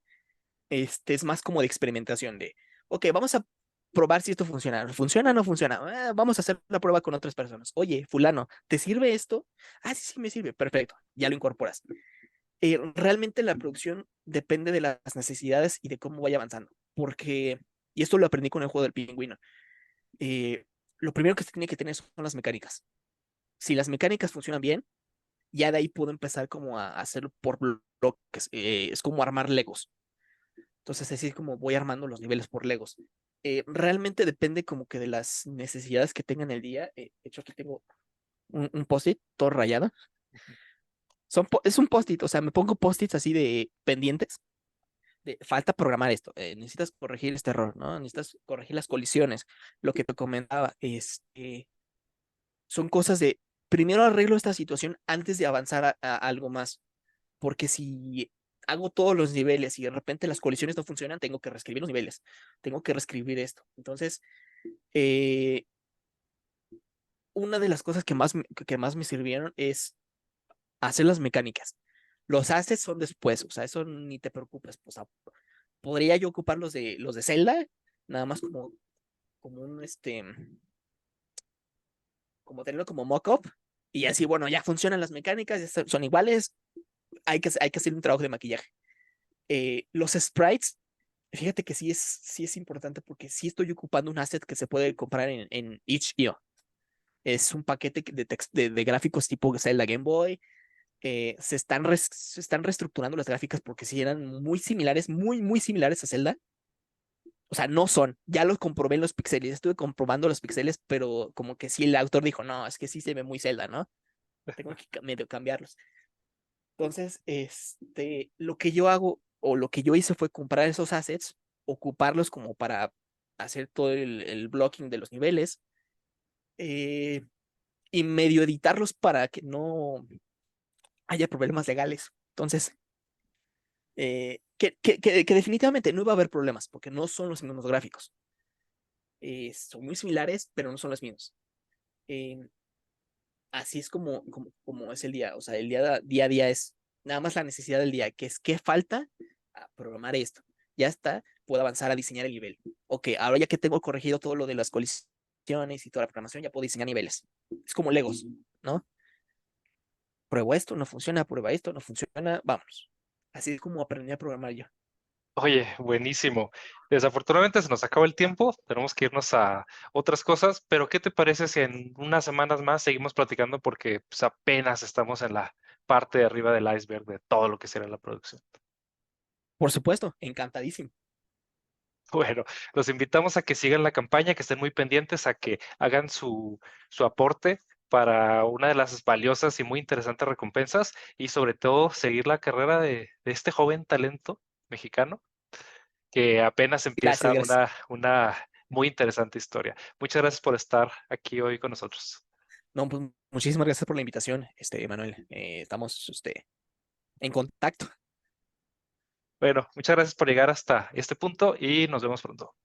Es más como de experimentación, ok, vamos a probar si esto funciona. ¿Funciona o no funciona? Vamos a hacer la prueba con otras personas. Oye, fulano, ¿te sirve esto? Ah, sí, sí, me sirve. Perfecto, ya lo incorporas. Realmente la producción depende de las necesidades y de cómo vaya avanzando. Porque, y esto lo aprendí con el juego del pingüino, eh, lo primero que se tiene que tener son las mecánicas. Si las mecánicas funcionan bien, ya de ahí puedo empezar como a hacerlo por bloques. Es como armar Legos. Entonces así es como voy armando los niveles por Legos. Realmente depende como que de las necesidades que tenga en el día. De hecho, aquí tengo un post-it todo rayado. Es un post-it, o sea, me pongo post-its así de pendientes. Falta programar esto, necesitas corregir este error, ¿no? Necesitas corregir las colisiones. Lo que te comentaba son cosas de, primero arreglo esta situación antes de avanzar a algo más, porque si hago todos los niveles y de repente las colisiones no funcionan, tengo que reescribir los niveles, tengo que reescribir esto. Entonces, eh, una de las cosas que más me sirvieron es hacer las mecánicas. Los assets son después, o sea, eso ni te preocupes. O sea, podría yo ocupar los de Zelda, nada más como como tenerlo como mock-up, y así, bueno, ya funcionan las mecánicas, ya son iguales, hay que hacer un trabajo de maquillaje. Los sprites, fíjate que sí es importante porque sí estoy ocupando un asset que se puede comprar en itch.io. Es un paquete de gráficos tipo Zelda Game Boy. Se están reestructurando las gráficas porque sí eran muy similares, muy, muy similares a Zelda. O sea, no son. Ya los comprobé en los pixeles. Estuve comprobando los pixeles, pero como que sí el autor dijo, no, es que sí se ve muy Zelda, ¿no? Tengo que medio cambiarlos. Entonces, lo que yo hago o lo que yo hice fue comprar esos assets, ocuparlos como para hacer todo el blocking de los niveles eh, y medio editarlos para que no haya problemas legales. Entonces, que definitivamente no iba a haber problemas porque no son los mismos gráficos. Son muy similares, pero no son los mismos. Eh, Así es como es el día. O sea, el día a día es nada más la necesidad del día, que es qué falta a programar esto. Ya está, puedo avanzar a diseñar el nivel. Ok, ahora ya que tengo corregido todo lo de las colisiones y toda la programación, ya puedo diseñar niveles. Es como Legos, ¿no? Pruebo esto, no funciona, prueba esto, no funciona, vámonos. Así es como aprendí a programar yo. Oye, buenísimo. Desafortunadamente se nos acaba el tiempo, tenemos que irnos a otras cosas, pero ¿qué te parece si en unas semanas más seguimos platicando? Porque pues, apenas estamos en la parte de arriba del iceberg de todo lo que será la producción. Por supuesto, encantadísimo. Bueno, los invitamos a que sigan la campaña, que estén muy pendientes, a que hagan su aporte para una de las valiosas y muy interesantes recompensas y sobre todo seguir la carrera de este joven talento mexicano que apenas Gracias, empieza gracias. una muy interesante historia. Muchas gracias por estar aquí hoy con nosotros. No, pues muchísimas gracias por la invitación, Manuel. Estamos, en contacto. Bueno, muchas gracias por llegar hasta este punto y nos vemos pronto.